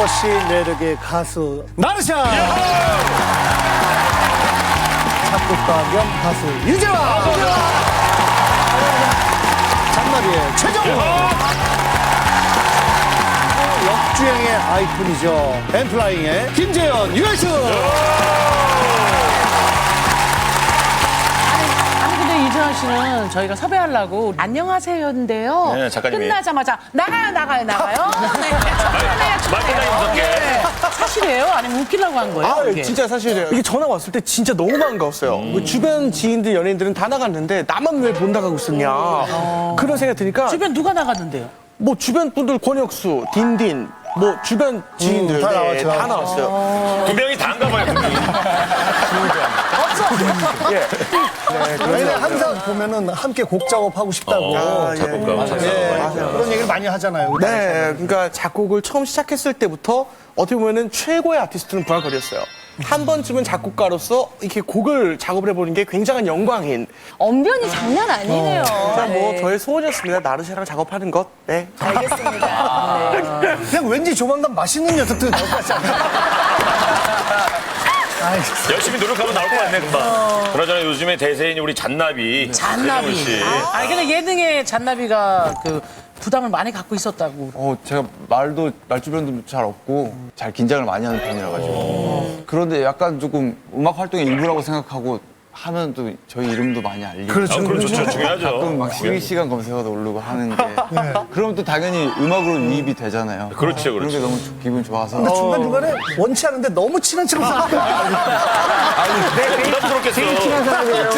또다시 매력의 가수 나르샤, 작곡가 겸 가수 유재환, 잔나비의 최정우, 역주행의 아이콘이죠. 엠플라잉의 김재현, 유해수. 아니 근데 이재환 씨는 저희가 섭외하려고 안녕하세요인데요. 네, 작가님이. 끝나자마자 나가요. 네. 사실이에요? 아니면 웃기려고 한 거예요? 이게? 진짜 사실이에요. 이게 전화 왔을 때 진짜 너무 반가웠어요. 뭐 주변 지인들, 연예인들은 다 나갔는데 나만 왜 못 나가고 있었냐. 그런 생각이 드니까 주변 누가 나갔는데요? 뭐 주변 분들 권혁수, 딘딘, 뭐 주변 지인들 다 나왔죠. 다 나왔어요. 두 명이 다인가 봐요, 두 명이. 왜냐 항상 보면은 함께 곡 작업하고 싶다고. 작곡가. 그런 얘기를 많이 하잖아요. 네, 그러니까 작곡을 처음 시작했을 때부터 어떻게 보면은 최고의 아티스트는 부활걸이었어요. 한 번쯤은 작곡가로서 이렇게 곡을 작업을 해보는 게 굉장한 영광인. 언변이 장난 아니네요. 진짜 뭐 저의 소원이었습니다. 나르샤랑 작업하는 것. 네. 알겠습니다. 그냥 왠지 조만간 맛있는 녀석들 나올 것 같지 않아요? 열심히 노력하면 나올 것 같네, 금방. 그러잖아, 요즘에 대세인 우리 잔나비. 잔나비. 씨. 아니 근데 예능에 잔나비가 그 부담을 많이 갖고 있었다고. 제가 말주변도 잘 없고 잘 긴장을 많이 하는 편이라가지고 그런데 약간 조금 음악 활동의 일부라고 생각하고 하면 또 저희 이름도 많이 알리고 그렇죠. 그렇죠. 중요하죠. 가끔 막 실시간 검색어도 오르고 하는 게 그러면 또 당연히 음악으로 유입이 되잖아요. 그렇죠, 그런 게 그렇죠. 너무 기분 좋아서 근데 중간중간에 원치 않은데 너무 친한 척을 하는 부담스럽겠어. 제일 친한 사람이에요.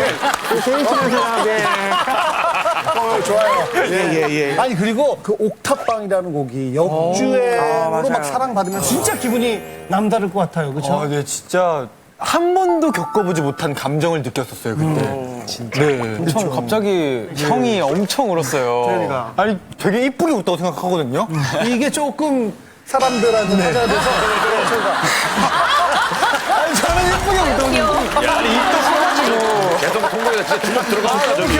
좋아요. 예. 아니 그리고 그 옥탑방이라는 곡이 역주행으로 막 사랑받으면 진짜 기분이 남다를 것 같아요. 그렇죠? 네, 진짜 한 번도 겪어보지 못한 감정을 느꼈었어요, 그때. 진짜. 네. 엄청 갑자기 형이 엄청 울었어요. 그러니까. 아니, 되게 이쁘게 웃다고 생각하거든요. 이게 조금 사람들한테 화제가 돼서 제가 아니, 저는 이쁘게 웃다고. 야, 입도 커가지고. 계속 통곡이가 진짜 주먹 들어갔다, 저기.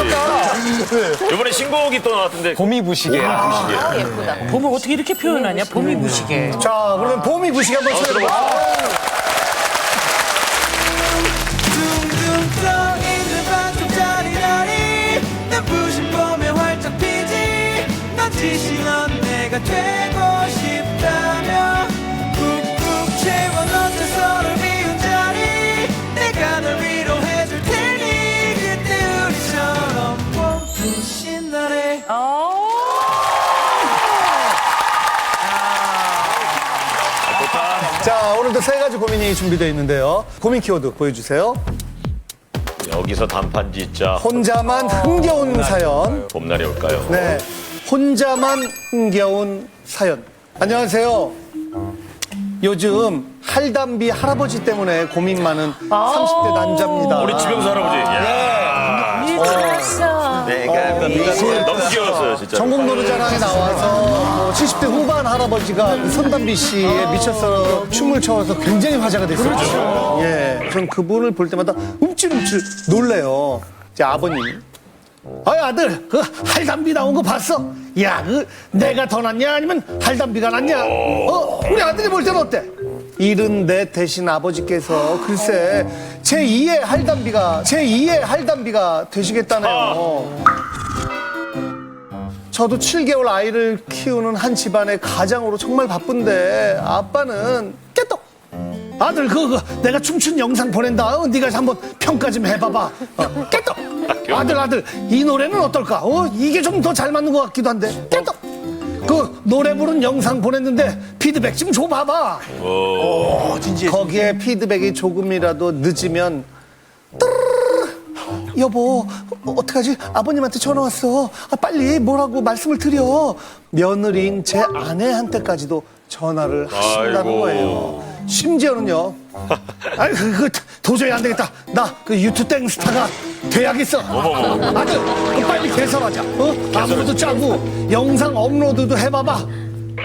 이번에 신곡이 또 나왔던데. 봄이 부시게. 예쁘다. 봄을 어떻게 이렇게 표현하냐? 봄이 부시게. 자 그러면 봄이 부시게 한번 쳐드려볼게요. 둥둥 떠있는 반쪽짜리 날이 난 부신 봄에 활짝 피지 넌 지시 넌 내가 되고 싶다며 푹푹 채워 넣자 서로 비운 자리 내가 널 위로해줄 테니 그때 우리처럼 봄 부신 날에 자 오늘도 세 가지 고민이 준비되어 있는데요. 고민 키워드 보여주세요. 여기서 단판 짓자. 혼자만 흥겨운 사연. 봄날이 올까요? 네, 혼자만 흥겨운 사연. 안녕하세요. 요즘 할담비 할아버지 때문에 고민 많은 30대 남자입니다. 우리 지병수 할아버지. 야. 너무 귀여웠어요, 진짜. 전국 노래자랑에 나와서 70대 후반 할아버지가 그 손담비 씨에 미쳐서 춤을 춰서 굉장히 화제가 됐었죠. 예, 전 그분을 볼 때마다 움찔움찔 놀래요. 제 아버님. 아이 아들, 그 할담비 나온 거 봤어? 야, 그 내가 더 낫냐 아니면 할담비가 낫냐? 우리 아들이 볼 때는 어때? 74 대신 아버지께서 글쎄 제2의 할담비가 되시겠다네요. 저도 7개월 아이를 키우는 한 집안의 가장으로 정말 바쁜데 아빠는 깨떡. 아들 그거 내가 춤춘 영상 보낸다. 네가 한번 평가 좀 해봐봐. 깨떡. 아들 이 노래는 어떨까? 이게 좀 더 잘 맞는 것 같기도 한데 깨떡. 그 노래 부른 영상 보냈는데 피드백 좀 줘봐봐. 거기에 피드백이 조금이라도 늦으면 여보 어떡하지? 아버님한테 전화 왔어. 빨리 뭐라고 말씀을 드려. 며느리인 제 아내한테까지도 전화를 하신다는 아이고. 거예요. 심지어는요. 아이 그 도저히 안 되겠다. 나 그 유튜땡 스타가 돼야겠어. 아들 빨리 개설하자. 안무도 짜고 영상 업로드도 해봐봐.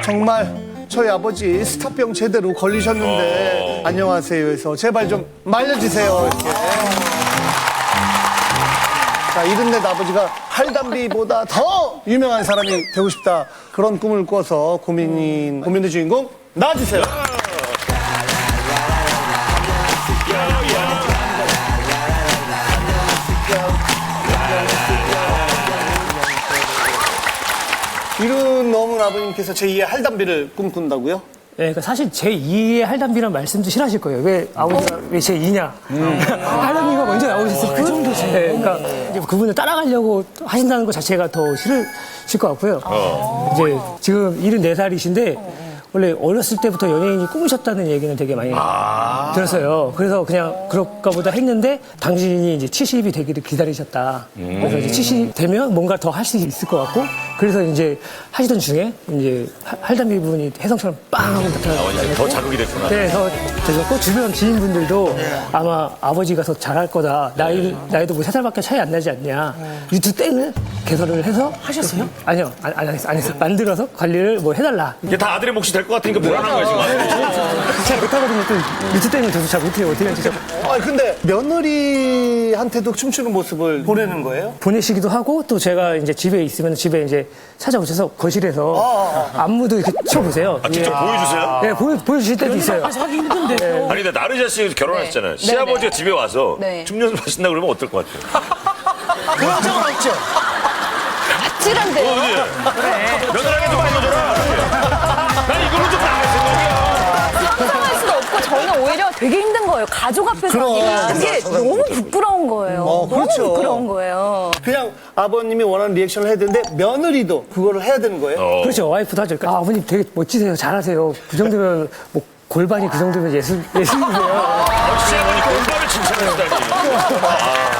정말 저희 아버지 스타병 제대로 걸리셨는데 안녕하세요 해서 제발 좀 말려주세요. 이렇게. 자, 74 아버지가 할담비보다 더 유명한 사람이 되고 싶다. 그런 꿈을 꿔서 고민의 주인공 나와주세요. 이룬 넘은 아버님께서 제2의 할담비를 꿈꾼다고요? 네, 그러니까 사실 제2의 할담비란 말씀도 싫어하실 거예요. 왜 아버지가 왜 제2냐? 할담비가 먼저 나오셨을 그 정도. 네, 그러니까 이제 그분을 따라가려고 하신다는 것 자체가 더 싫으실 것 같고요. 이제 지금 74살이신데 원래 어렸을 때부터 연예인이 꿈이셨다는 얘기는 되게 많이 들었어요. 그래서 그냥 그럴까 보다 했는데 당신이 이제 70이 되기를 기다리셨다. 그래서 이제 70 되면 뭔가 더 할 수 있을 것 같고 그래서 이제 하시던 중에 이제 할담비 분이 혜성처럼 빵 하고 나타나고 더 자극이 됐구나. 네, 더 되셨고 주변 지인분들도 아마 아버지가 더 잘할 거다. 나이도 뭐 3살밖에 차이 안 나지 않냐. 유튜 땡을 개설을 해서 하셨어요? 아니요, 안 했어요. 만들어서 관리를 뭐 해달라. 이게 다 아들의 몫이 될 것 같으니까 불안한 거야, 지금. 잘 못하거든요. 또 유튜 땡을 저도 잘 못해요. 어떻게 할지. 아 근데 며느리한테도 춤추는 모습을 보내는 거예요? 보내시기도 하고 또 제가 이제 집에 있으면 집에 이제 찾아오셔서 거실에서 안무도 이렇게 춰보세요. 아, 직접 보여주세요? 네, 보여주실 때도 있어요. 앞에서 하기 힘든데. 아니, 근데 나르샤 씨 결혼하셨잖아요. 네. 시아버지가 집에 와서 네. 춤 연습하신다 그러면 어떨 것 같아요? 그런 적은 없죠? 아찔한데요? 며느리한테 좀 알려줘라. 난 이걸로 좀 나갈 생각이야. 상상할 수도 없고 저는 오히려 되게 힘든 거예요. 가족 앞에서 그럼. 하기가. 그게 너무 부끄러운 거예요. 그렇죠. 너무 부끄러운 거예요. 그냥 아버님이 원하는 리액션을 해야 되는데 며느리도 그거를 해야 되는 거예요? 그렇죠. 와이프도 하죠. 그러니까 아버님 되게 멋지세요. 잘하세요. 그 정도면 뭐 골반이 그 정도면 예술이세요. 시아버지 골반을 칭찬하시다니.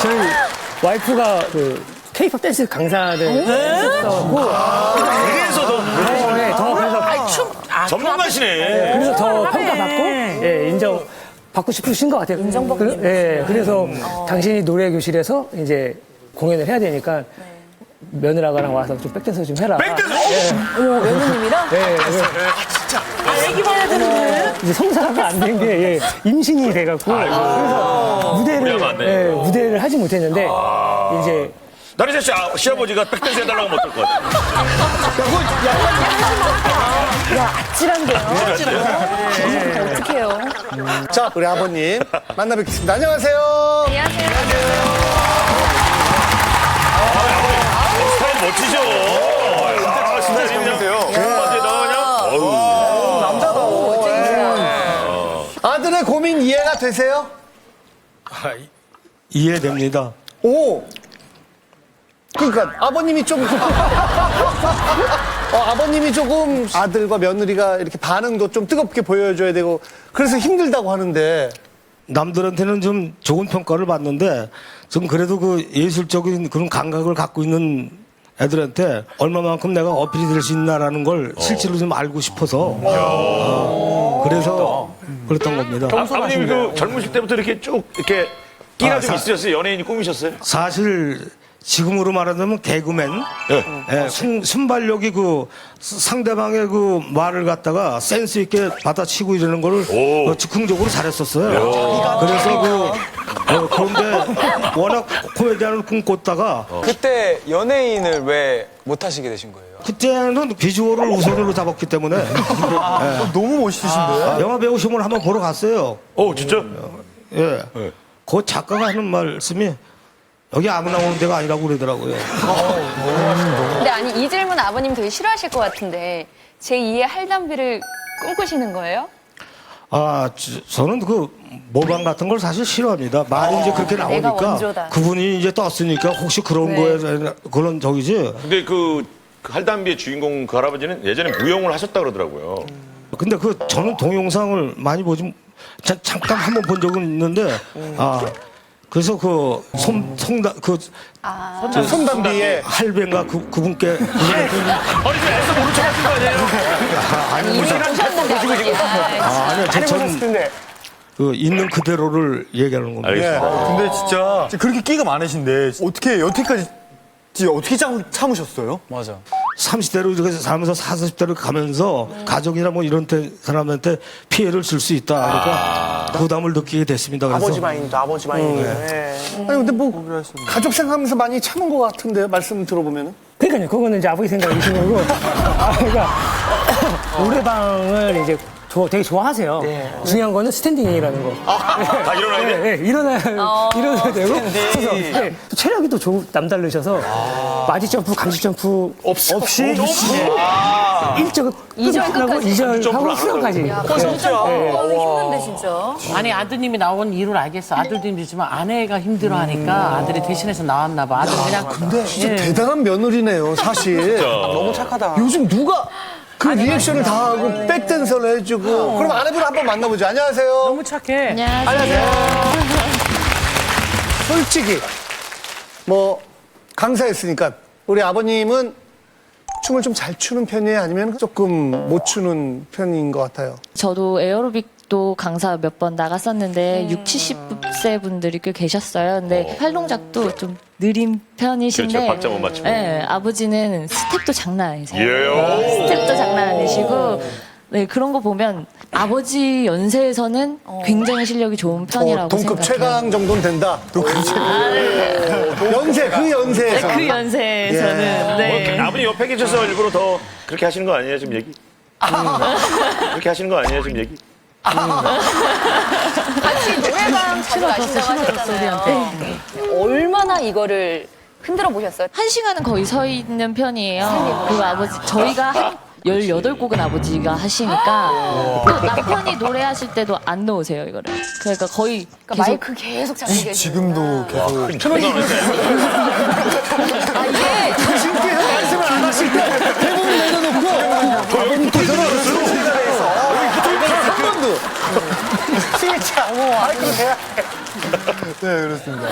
저희 와이프가 그 K-pop 댄스 강사를 했었고 그래서 더 그래서 전문가시네. 그래서 더 평가받고 예, 인정받고 싶으신 것 같아요. 인정받고 예, 그래서 당신이 노래 교실에서 이제 공연을 해야 되니까 며느라가랑 와서 좀 백댄서 좀 해라. 백댄서? 어머, 며느님이랑? 예, 얘기만 해야 되는데. 이제 성사가 안 된 게 임신이 돼갖고 그래서 무리하면 안 되니까. 무대를 하지 못했는데 이제 나르샤 씨 시아버지가 백댄스 해달라고 하면 어떨 것 같아요? 야, 아찔한데요? 어떡해요? 자, 우리 아버님 만나 뵙겠습니다. 안녕하세요. 안녕하세요. 스타일 멋지죠? 아, 스타일이 그냥 중반대다 그냥. 아들의 고민 이해가 되세요? 이해됩니다. 오. 그러니까 아버님이 좀 아버님이 조금 아들과 며느리가 이렇게 반응도 좀 뜨겁게 보여줘야 되고 그래서 힘들다고 하는데 남들한테는 좀 좋은 평가를 받는데 좀 그래도 그 예술적인 그런 감각을 갖고 있는 애들한테 얼마만큼 내가 어필이 될 수 있나라는 걸 실제로 좀 알고 싶어서 그래서 그랬던 겁니다. 아버님이 그 젊으실 때부터 이렇게 쭉 이렇게 끼가 좀 있으셨어요? 연예인이 꿈이셨어요? 사실 지금으로 말하자면 개그맨, 예, 순발력이 그 상대방의 그 말을 갖다가 센스 있게 받아치고 이러는 거를 즉흥적으로 잘했었어요. 그래서 그런데 워낙 코미디언을 꿈꿨다가 그때 연예인을 왜 못 하시게 되신 거예요? 그때는 비주얼을 우선으로 잡았기 때문에 너무 멋있으신데? 영화 배우 시험을 한번 보러 갔어요. 진짜? 예. 그 작가가 하는 말씀이 여기 아무나 오는 데가 아니라고 그러더라고요. 근데 아니, 이 질문 아버님 되게 싫어하실 것 같은데 제2의 할담비를 꿈꾸시는 거예요? 저는 그 모방 같은 걸 사실 싫어합니다. 말이 이제 그렇게 내가 나오니까 원조다. 그분이 이제 떴으니까 혹시 그런 네. 거에 그런 적이지. 근데 그 할담비의 주인공 그 할아버지는 예전에 무용을 하셨다 그러더라고요. 근데 저는 동영상을 많이 보지 잠깐 한 번 본 적은 있는데 그래서 손담비의 할배인가 그분께 아니, 그 애써 모른 척 하신 거 아니에요? 이미 보셨는데 아버님. 아니요, 저는 그 있는 그대로를 얘기하는 겁니다. 알겠습니다. 근데 진짜 그렇게 끼가 많으신데 어떻게 여태까지 어떻게 참으셨어요? 맞아. 30대로 이렇게 살면서 40대로 가면서 가족이나 뭐 이런 사람한테 피해를 줄 수 있다. 그러니까 부담을 느끼게 됐습니다. 그래서 아버지 마인드. 네. 아니 근데 뭐 가족 생각하면서 많이 참은 것 같은데요. 말씀 들어보면은. 그러니까요. 그거는 이제 아버지 생각이신 거고. 그러니까 노래방을 이제 되게 좋아하세요. 중요한 거는 스탠딩이라는 거. 다 일어나야 돼? 네, 일어나야 되고. 그래서 네, 또 체력이 또 남다르셔서 마지 점프, 감지 점프 없이 일절 끝까지. 하고 2절 하고 수영까지. 진짜. 힘든데 진짜. 아니 아드님이 나온 이유를 알겠어. 아들도 힘들지만 아내가 힘들어하니까 아들이 대신해서 나왔나 봐. 아들은 그냥 근데 진짜 대단한 며느리네요, 사실. 너무 착하다. 요즘 누가 그 리액션을 다 하고 백댄서를 해주고. 그럼 아내분 한번 만나보죠. 안녕하세요. 너무 착해. 안녕하세요. 솔직히 뭐 강사였으니까 우리 아버님은 춤을 좀 잘 추는 편이에요? 아니면 조금 못 추는 편인 것 같아요? 저도 에어로빅도 강사 몇 번 나갔었는데 60, 70세 분들이 꽤 계셨어요. 근데 팔 동작도 좀 느린 편이신데 그렇죠, 박자 못 맞추고. 네, 아버지는 스텝도 장난 아니세요. 예. 스텝도 장난 아니시고 네, 그런 거 보면 아버지 연세에서는 굉장히 실력이 좋은 편이라고 동급 생각해요. 최강 정도는 된다. 동급 최강. 연세, 그 연세에서. 그 연세에서는 네. 아버님 옆에 계셔서 일부러 더 그렇게 하시는 거 아니에요, 지금 얘기? 그렇게 하시는 거 아니에요, 지금 얘기? 같이 노래방 자주 가신다고 하셨잖아요. 얼마나 이거를 흔들어 보셨어요? 1시간은 거의 서 있는 편이에요. 그리고 아버지, 저희가 한 18곡은 아버지가 하시니까 또 남편이 노래하실 때도 안 넣으세요, 이거를. 그러니까 거의 그러니까 계속 마이크 계속 잡고 계시고. 지금도 계속. 아, 이게 지금께서 말씀을 안 하실 때 대본을 내려놓고 아버님께서는 한 번도 스위치 안 하고 마이크로 대야 네, 그렇습니다.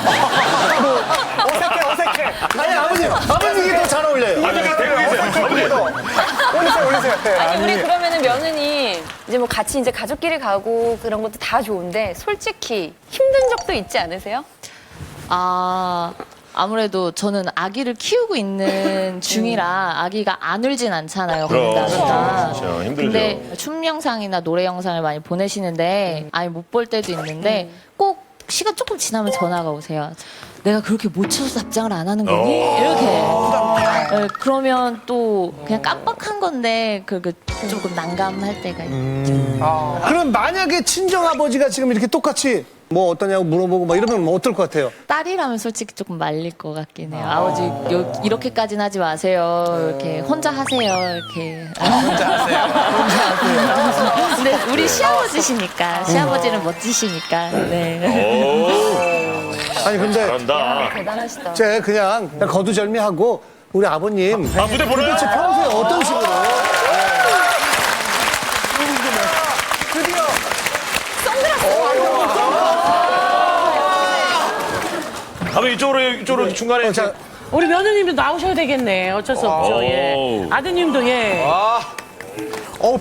어색해. 아니, 아버님이 더 잘 어울려요. 아버님 대고 계세요. 올리세요. 네. 아니 우리 그러면은 며느니 이제 뭐 같이 이제 가족끼리 가고 그런 것도 다 좋은데 솔직히 힘든 적도 있지 않으세요? 아무래도 저는 아기를 키우고 있는 중이라 아기가 안 울진 않잖아요. 근데 아기가. 그렇죠. 힘들죠. 근데 춤 영상이나 노래 영상을 많이 보내시는데 아예 못 볼 때도 있는데 꼭 시간 조금 지나면 전화가 오세요. 내가 그렇게 못 쳐서 답장을 안 하는 거니? 이렇게. 네, 그러면 또 그냥 깜빡한 건데 그 조금 난감할 때가 있죠. 그럼 만약에 친정아버지가 지금 이렇게 똑같이 뭐 어떠냐고 물어보고 막 이러면 뭐 어떨 것 같아요? 딸이라면 솔직히 조금 말릴 것 같긴 해요. 아버지 이렇게까지는 하지 마세요. 이렇게 혼자 하세요. 이렇게. 혼자 하세요. 근데 우리 시아버지시니까 시아버지는 멋지시니까. 네. 아니 근데 잘한다. 대단하시다. 제 그냥 거두절미하고 우리 아버님 무대 보내요? 도대체 평소에 어떤 식으로 아버님 이쪽으로 중간에. 자, 우리 며느님도 나오셔야 되겠네. 어쩔 수 없죠. 예. 오. 아드님도 예.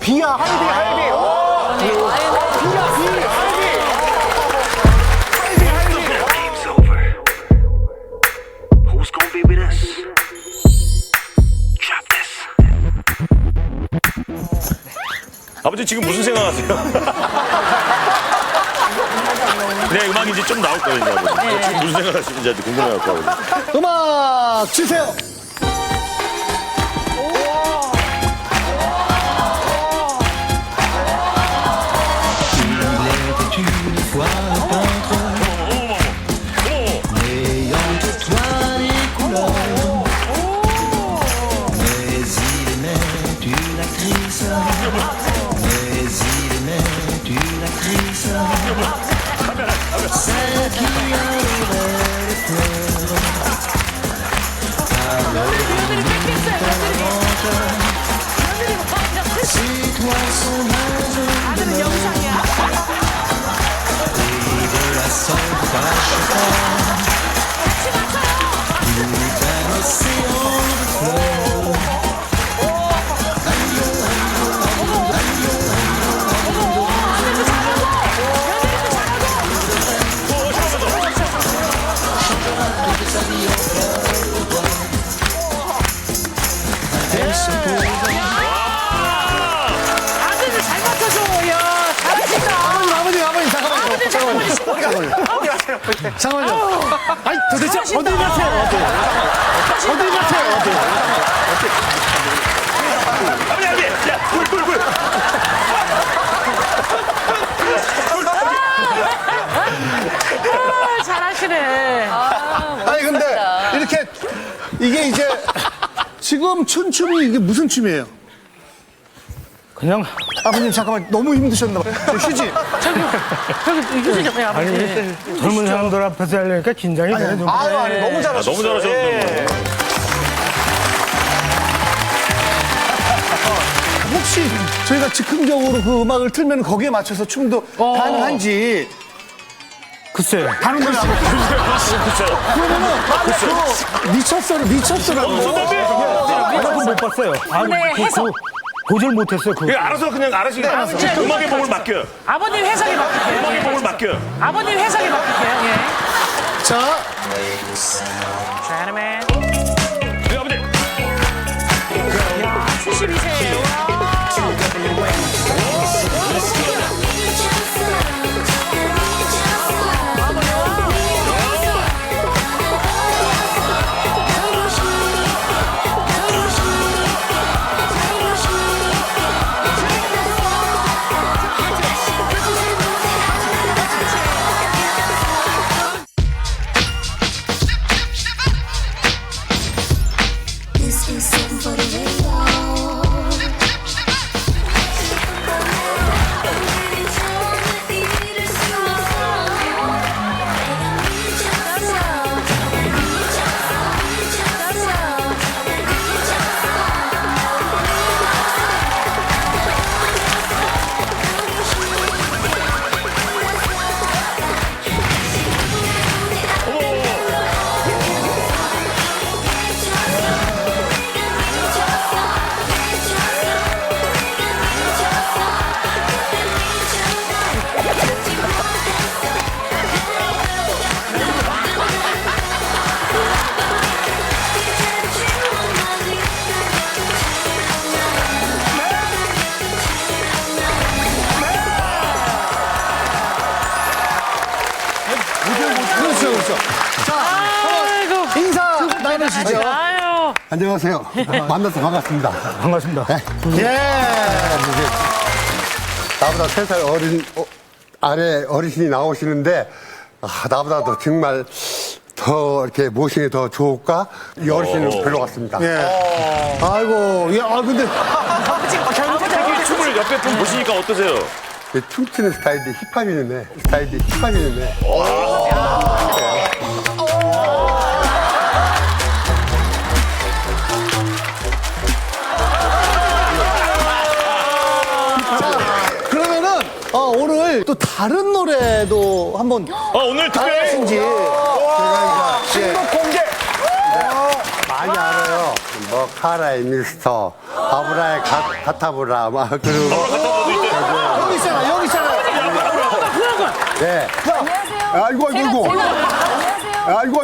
비야 할비. Who's gonna be with us? Drop this. 아버지 지금 무슨 생각하세요? 네, 음악이 이제 좀 나올 거예요, 이제 아버지. 지금 무슨 생각하시는지 아주 궁금해갖고 아버지. 음악 주세요. 아드님 잘 맞춰줘. 야, 잘하신다. 아버님 잠깐만요. 아니 도대체 어디 가세요? 어디 가세요? 아버지, 야, 굴. 이게 이제 지금 춘춤이 이게 무슨 춤이에요? 그냥 아버님 잠깐만 너무 힘드셨나 봐요. 휴지. 저기 휴지 좀 해요, 아버지. 젊은 사람들 앞에서 하려니까 긴장이 되네. 좀. 아니, 너무 잘하셨어요. 너무 잘하셨는데. 혹시 저희가 즉흥적으로 그 음악을 틀면 거기에 맞춰서 춤도 가능한지. 글쎄. 다른 걸 한번 그러면은 미쳤어라고. 그건 못 봤어요. 네, 해석. 고절 못했어요. 그거. 알아서 그냥 알아서 음악의 몸을 맡겨. 아버님 해석에 맡길게요. 음악의 몸을 맡겨. 아버님 해석에 맡길게요. 예. 자, 자르맨. 우리 아버지. 72세예요. This is something for the radio. 그렇죠. 자, 인사 나누시죠. 아유. 안녕하세요. 만나서 반갑습니다. 반갑습니다. 예. 나보다 3살 어린 아래 어르신이 나오시는데 나보다도 정말 더 이렇게 모시기 더 좋을까? 이 어르신은 별로 같습니다. 예. 아이고, 야, 근데 이 춤을 옆에 분 보시니까 어떠세요? 춤추는 스타일이 힙합이네. 그러면은 오늘 또 다른 노래도 한번 오늘 특별히 하신지 신곡 공개! 많이 알아요. 뭐 카라의 미스터, 아브라의 가타브라, 막 그리고 여기 있잖아. 네. 안녕하세요. 아이고. 아이고.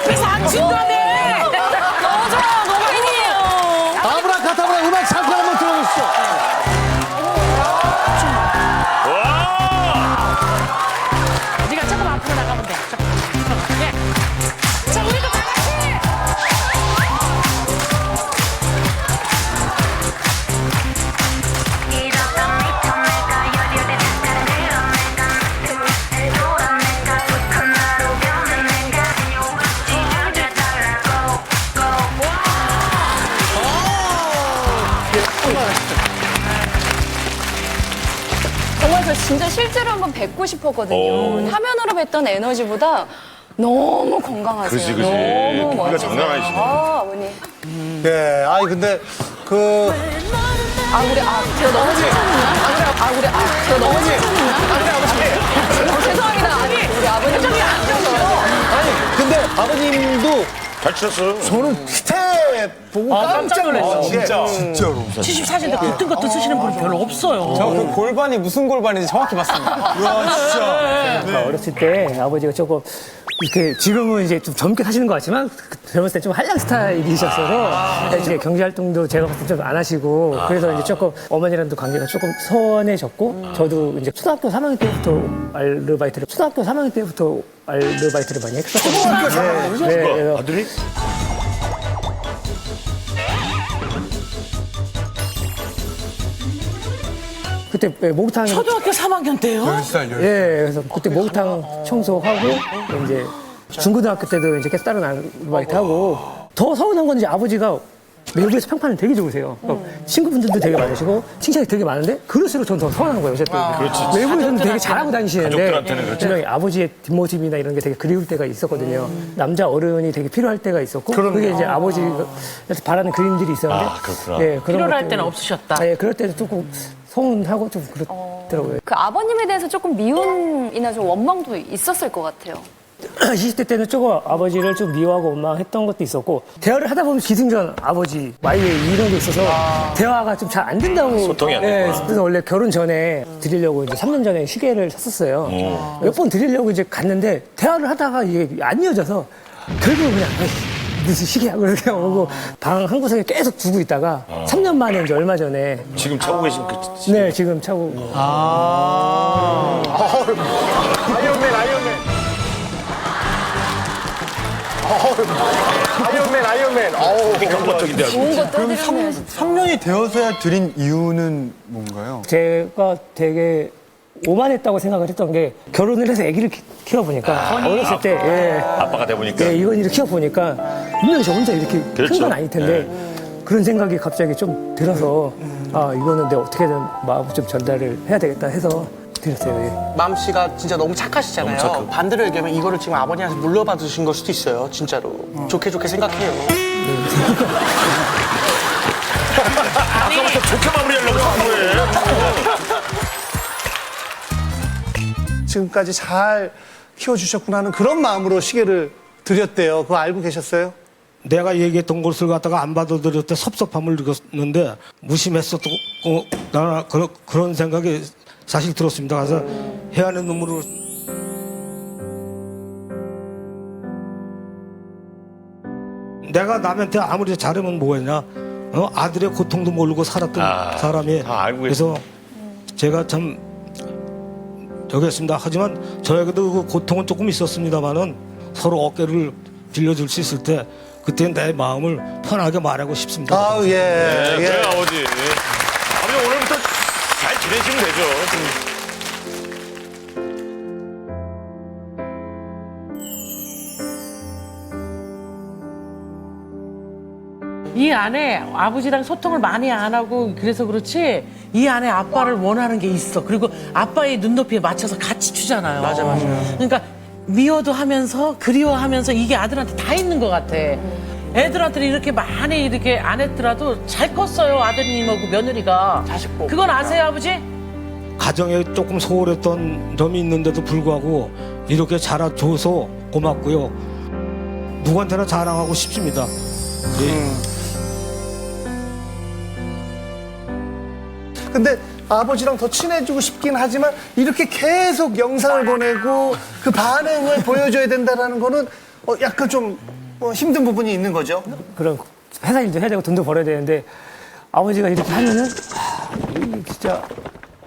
앞에서 안 친다네. 너무 좋아. 너무 팬이에요. 아브라카타브라 음악 잠깐 한번 들어보시죠. 네가 조금 앞으로 나가면 돼. 예. 자, 우리도 다 같이. 정말 저 진짜 실제로 한번 뵙고 싶었거든요. 화면으로 뵀던 에너지보다 너무 건강하세요. 그지. 너무 기가 멋지세요. 장난 아니시네. 아버님. 예. 아이 근데 그 제가 너무 칭찬했나? 제가 너무 칭찬했나? 죄송합니다. 우리 아버님. 아니 근데 아버님도 잘 추셨어요. 저는 스텝 보고 깜짝 놀랐어요. 진짜로. 74세인데 붙은 것도 쓰시는 분이 별로 없어요. 저 그 골반이 무슨 골반인지 정확히 봤습니다. 와, 진짜. 그러니까 어렸을 때 아버지가 조금 이렇게 지금은 이제 좀 젊게 사시는 것 같지만 젊었을 때 좀 한량 스타일이셨어서 이제 경제 활동도 제가 봤을 때 좀 안 하시고 그래서 이제 조금 어머니랑도 관계가 조금 선해졌고 저도 이제 초등학교 3학년 때부터 아르바이트를 많이 했었거든요. 네, 아들이? 그때 목욕탕 초등학교 3학년 때요? 예, 그래서 그때 목욕탕 청소하고 이제 중고등학교 때도 이제 계속 다른 아르바이트 하고 더 서운한 건 이제 아버지가 외부에서 평판은 되게 좋으세요. 친구분들도 되게 많으시고 칭찬이 되게 많은데 그럴수록 저는 더 서운한 거예요. 어쨌든 외부에서는 되게 잘하고 다니시는데 가족들한테는 그렇죠. 분명히 아버지의 뒷모습이나 이런 게 되게 그리울 때가 있었거든요. 남자 어른이 되게 필요할 때가 있었고 그게 이제 아버지가 바라는 그림들이 있었는데 그렇구나. 예, 그런 필요할 것도- 때는 없으셨다. 예, 그럴 때는 조금 서운하고 좀 그렇더라고요. 그 아버님에 대해서 조금 미움이나 좀 원망도 있었을 것 같아요. 20대 때는 조금 아버지를 좀 미워하고 원망했던 것도 있었고 대화를 하다 보면 기승전 아버지 마이웨이 이런 게 있어서 대화가 좀 잘 안 된다고 소통이 안 예, 되구나. 그래서 원래 결혼 전에 드리려고 이제 3년 전에 시계를 샀었어요. 몇 번 드리려고 이제 갔는데 대화를 하다가 이게 안 이어져서 결국은 그냥 에이, 무슨 시계야 그렇게 오고 방 한 구석에 계속 두고 있다가 3년 만에 이제 얼마 전에 지금 차고 계신 그 네 지금 차고 아이언맨. 경과적인데 좋은 것도 해드리면 3년이 되어서야 드린 이유는 뭔가요? 제가 되게 오만했다고 생각을 했던 게 결혼을 해서 아기를 키워보니까 어렸을 때 예, 아빠가 돼 보니까 예, 이건 이렇게 키워보니까 분명히 저 혼자 이렇게 그렇죠. 큰 건 아닐 텐데 그런 생각이 갑자기 좀 들어서 아 이거는 내가 어떻게든 마음을 좀 전달을 해야 되겠다 해서 드렸어요. 예. 맘씨가 진짜 너무 착하시잖아요. 반대로 얘기하면 이거를 지금 아버님한테 물려받으신 걸 수도 있어요. 진짜로. 좋게 생각해요. 아까부터 좋게 마무리하려고 한 거예요. 지금까지 잘 키워주셨구나 하는 그런 마음으로 시계를 드렸대요. 그거 알고 계셨어요? 내가 얘기했던 것을 갖다가 안 받아들였을 때 섭섭함을 느꼈는데 무심했었고 나는 그런 생각이 사실 들었습니다. 그래서 해안의 눈물을 내가 남한테 아무리 잘하면 뭐했냐 아들의 고통도 모르고 살았던 사람이 다 알고 그래서 제가 참 저기 했습니다. 하지만 저에게도 그 고통은 조금 있었습니다만은 서로 어깨를 빌려줄 수 있을 때 그때 내 마음을 편하게 말하고 싶습니다. 아, 예. 네, 예. 그래요, 아버지. 아버지 오늘부터 잘 지내시면 되죠. 이 안에 아버지랑 소통을 많이 안 하고 그래서 그렇지 이 안에 아빠를 원하는 게 있어. 그리고 아빠의 눈높이에 맞춰서 같이 주잖아요. 맞아. 그러니까 미워도 하면서 그리워하면서 이게 아들한테 다 있는 것 같아. 애들한테는 이렇게 많이 이렇게 안 했더라도 잘 컸어요. 아드님하고 며느리가. 자식복. 그건 아세요, 아버지? 가정에 조금 소홀했던 점이 있는데도 불구하고 이렇게 자라줘서 고맙고요. 누구한테나 자랑하고 싶습니다. 근데 아버지랑 더 친해지고 싶긴 하지만 이렇게 계속 영상을 보내고 그 반응을 보여줘야 된다는 거는 약간 좀 힘든 부분이 있는 거죠. 그런 회사 일도 해야 되고 돈도 벌어야 되는데 아버지가 이렇게 하면은 진짜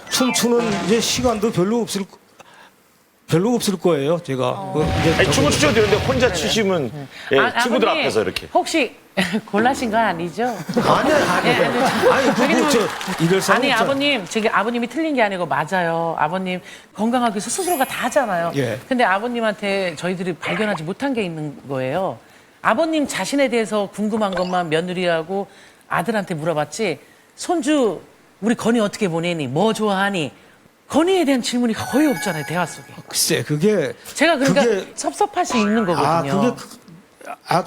춤추는 이제 시간도 별로 없을 거예요. 제가 이제 아니, 춤을 추셔도 되는데 혼자 추시면 예, 친구들 아버님, 앞에서 이렇게. 혹시 골라신 거 아니죠? 아니 그거 저 이럴 사람 아니 없잖아. 아버님 저기 아버님이 틀린 게 아니고 맞아요. 아버님 건강하기 위해서 스스로가 다 하잖아요. 예. 근데 아버님한테 저희들이 발견하지 못한 게 있는 거예요. 아버님 자신에 대해서 궁금한 것만 며느리하고 아들한테 물어봤지 손주 우리 건이 어떻게 보내니? 뭐 좋아하니? 건이에 대한 질문이 거의 없잖아요. 대화 속에. 글쎄 그게 제가 그러니까 그게- 섭섭할 수 있는 거거든요.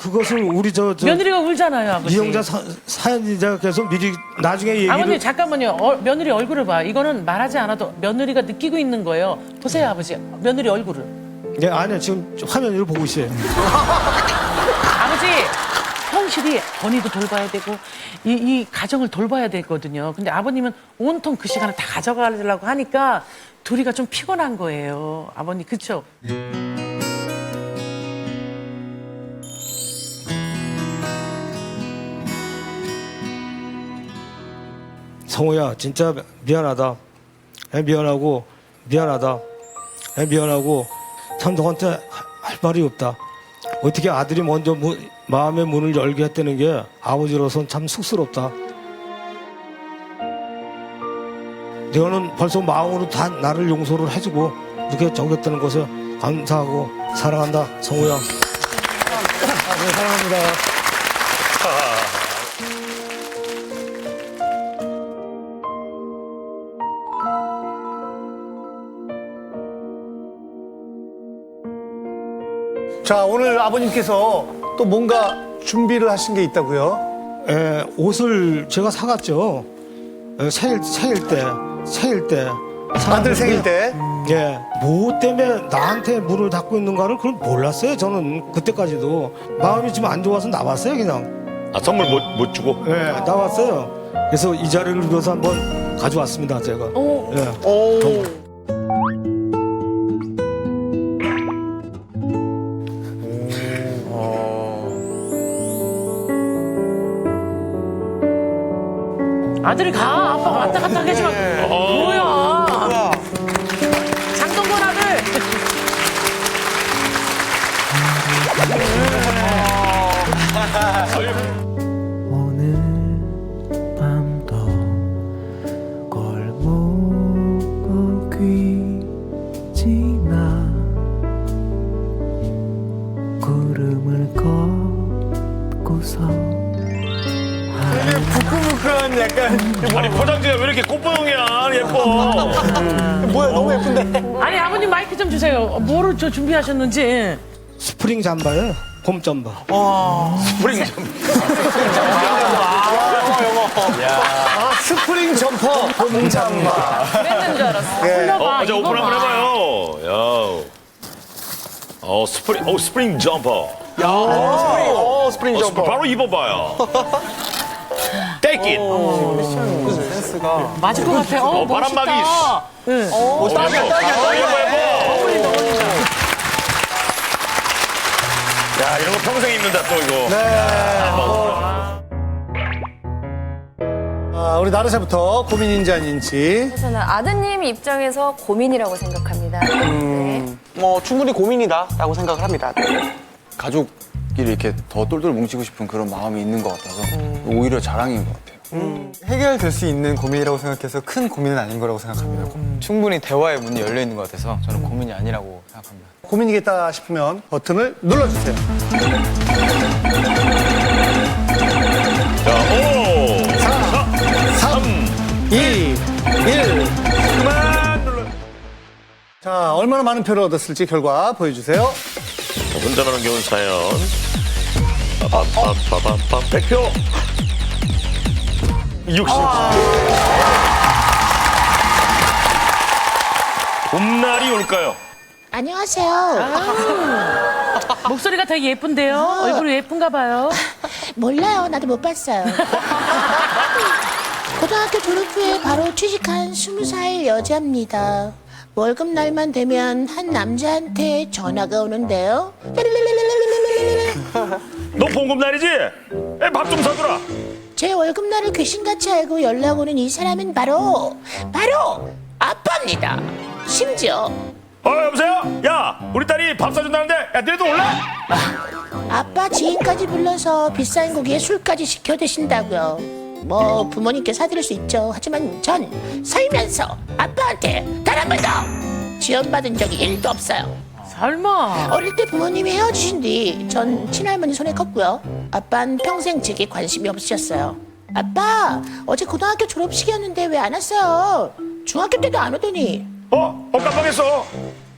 그것을 우리 저 며느리가 울잖아요. 아버지. 이용자 사연자께서 미리 나중에 얘기를 아버님 잠깐만요. 며느리 얼굴을 봐. 이거는 말하지 않아도 며느리가 느끼고 있는 거예요. 보세요 아버지. 며느리 얼굴을. 네, 아니요 지금 화면을 보고 있어요. 아버지 현실이 건이도 돌봐야 되고 이 가정을 돌봐야 되거든요. 근데 아버님은 온통 그 시간을 다 가져가려고 하니까 둘이가 좀 피곤한 거예요. 아버님 그쵸? 성호야 진짜 미안하다. 미안하고 참 너한테 할 말이 없다. 어떻게 아들이 먼저 마음의 문을 열게 했다는 게 아버지로서는 참 쑥스럽다. 대원은 벌써 마음으로 다 나를 용서를 해주고 이렇게 저겠다는 것에 감사하고 사랑한다, 성우야. 네, 사랑합니다. 자, 오늘 아버님께서 또 뭔가 준비를 하신 게 있다고요? 예, 옷을 제가 사갔죠. 생일 때. 아들 생일 때? 예, 뭐 때문에 나한테 문을 닫고 있는가를 그걸 몰랐어요. 저는 그때까지도 마음이 좀 안 좋아서 나왔어요, 그냥. 아, 선물 못 주고? 예, 나왔어요. 그래서 이 자리를 위해서 한번 가져왔습니다, 제가. 예. 아들이 가. 아빠가 왔다 갔다 하지 마. 뭐야. 장동건 아들. 오늘 밤도 골목길이 지나 구름을 걷고서 부끄부끄한 약간. 아니, 포장지가 왜 이렇게 꽃보영이야? 예뻐. 뭐야, 너무 예쁜데. 아니 아버님 마이크 좀 주세요. 뭐를 저 준비하셨는지. 스프링 잠바예요. 봄 잠바. 스프링 좀. 아, 스프링 점퍼, 봄 잠바. 그랬는 줄 알았어. 불러봐. 이제 오픈 한번 해봐요. 야. 스프링 점퍼. 스프링 점퍼. 바로 입어봐요. Take it. 센스가. 맞을 것 같아. 멋있다. 바람막이. 응. 딱이야. 예뻐. 야, 이런 거 평생 입는다, 또 이거. 아, 우리 나르샤부터 고민인지 아닌지. 저는 아드님 입장에서 고민이라고 생각합니다. 네. 뭐 충분히 고민이다라고 생각을 합니다. 가족끼리 이렇게 더 똘똘 뭉치고 싶은 그런 마음이 있는 것 같아서 오히려 자랑인 것 같아요. 해결될 수 있는 고민이라고 생각해서 큰 고민은 아닌 거라고 생각합니다. 충분히 대화의 문이 열려 있는 것 같아서 저는 고민이 아니라고 생각합니다. 고민이겠다 싶으면 버튼을 눌러주세요. 자, 5, 3, 2, 1. 그만 눌러. 자, 얼마나 많은 표를 얻었을지 결과 보여주세요. 혼자만 겨운 사연. 빠밤 100표. 60. 봄날이 올까요? 안녕하세요. 목소리가 되게 예쁜데요? 얼굴이 예쁜가 봐요. 몰라요. 나도 못 봤어요. 고등학교 졸업 후에 바로 취직한 20살 여자입니다. 월급 날만 되면 한 남자한테 전화가 오는데요. 너 봉급날이지? 밥 좀 사주라. 제 월급날을 귀신같이 알고 연락 오는 이 사람은 바로 아빠입니다. 심지어 여보세요? 야, 우리 딸이 밥 사준다는데, 야, 너희도 올래? 아빠 지인까지 불러서 비싼 고기에 술까지 시켜 드신다고요. 뭐 부모님께 사드릴 수 있죠. 하지만 전 살면서 아빠한테 단 한 번도 지원받은 적이 1도 없어요. 설마. 어릴 때 부모님이 헤어지신 뒤 전 친할머니 손에 컸고요. 아빠는 평생 제게 관심이 없으셨어요. 아빠, 어제 고등학교 졸업식이었는데 왜 안 왔어요? 중학교 때도 안 오더니. 깜빡했어.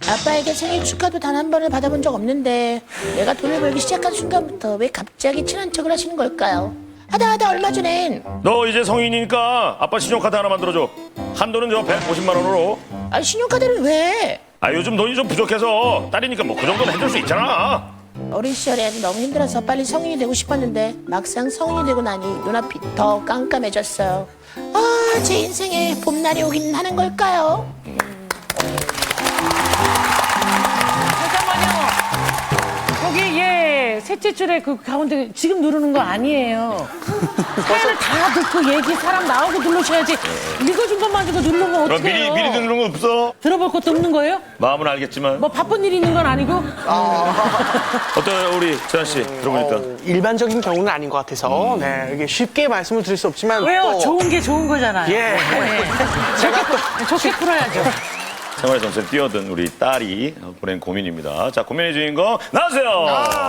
아빠에게 생일 축하도 단 한 번을 받아본 적 없는데 내가 돈을 벌기 시작한 순간부터 왜 갑자기 친한 척을 하시는 걸까요? 하다 얼마 전엔 너 이제 성인이니까 아빠 신용카드 하나 만들어줘. 한도는 저 150만 원으로. 신용카드를 왜? 요즘 돈이 좀 부족해서 딸이니까 뭐 그 정도는 해줄 수 있잖아. 어린 시절엔 너무 힘들어서 빨리 성인이 되고 싶었는데 막상 성인이 되고 나니 눈앞이 더 깜깜해졌어요. 제 인생에 봄날이 오긴 하는 걸까요? 잠깐만요. 거기 셋째 줄에 그 가운데 지금 누르는 거 아니에요. 사연을 다 듣고 얘기 사람 나오고 누르셔야지. 읽어준 것만 가지고 누르면 그럼 어떡해요? 미리 듣는 건 없어? 들어볼 것도 없는 거예요? 마음은 알겠지만. 뭐 바쁜 일이 있는 건 아니고? 어때요, 우리 재한 씨 들어보니까? 일반적인 경우는 아닌 것 같아서 네, 이게 쉽게 말씀을 드릴 수 없지만 왜요? 또 좋은 게 좋은 거잖아요. 예. 네. 좋게 풀어야죠. 생활의 전선에 뛰어든 우리 딸이 보낸 고민입니다. 자, 고민의 주인공 나와주세요.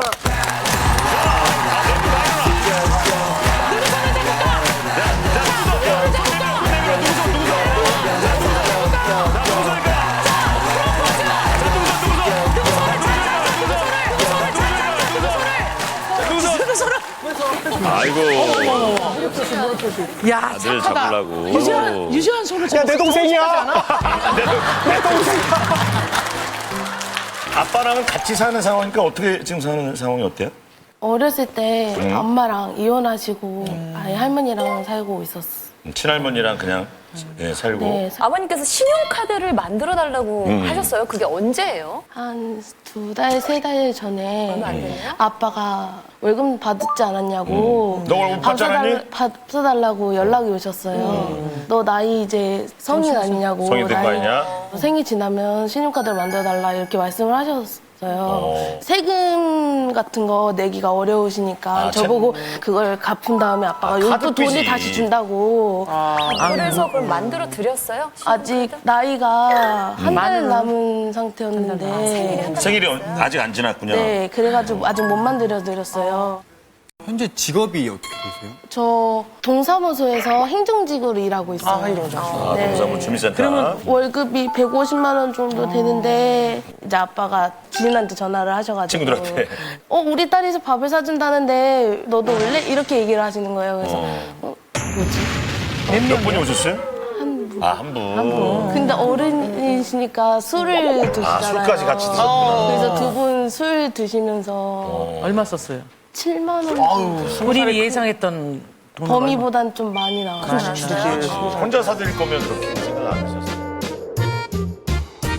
아이고. 야, 아들 착하다. 잡으려고. 유시한 손을 야, 내 동생이야. 내 동생. 아빠랑은 같이 사는 상황이니까 어떻게 지금 사는 상황이 어때요? 어렸을 때 엄마랑 이혼하시고 아예 할머니랑 살고 있었어. 친할머니랑 그냥 살고. 네, 아버님께서 신용카드를 만들어 달라고 하셨어요. 그게 언제예요? 한 2달, 3달 전에 얼마 안 됐네요? 아빠가 월급 받지 않았냐고 너 월급 받지 않았니? 밥 사달라고 연락이 오셨어요. 너 나이 이제 성인 아니냐고. 성인 된 거 아니냐? 생일 지나면 신용카드를 만들어달라 이렇게 말씀을 하셨어요. 세금 같은 거 내기가 어려우시니까 저보고 그걸 갚은 다음에 아빠가 용돈 돈이 다시 준다고. 그래서 그걸 만들어 드렸어요? 아직 나이가 한 달 남은 상태였는데 생일이 아직 안 지났군요. 네, 그래가지고 아직 못 만들어 드렸어요. 현재 직업이 어떻게 되세요? 저 동사무소에서 행정직으로 일하고 있어요. 네. 동사무 주민센터. 그러면 월급이 150만 원 정도 되는데 이제 아빠가 주인한테 전화를 하셔가지고 친구들한테. 우리 딸이 밥을 사준다는데 너도 올래? 이렇게 얘기를 하시는 거예요. 그래서 몇 분이 오셨어요? 한 분. 근데 어른이시니까 술을 드시잖아요. 술까지 같이 드셨구나. 그래서 두 분 술 드시면서 얼마 썼어요? 7만 원. 본인이 예상했던 돈 범위보단 좀 많이 나왔어요. 혼자 사드릴 거면 그렇게 생각 안 하셨어요.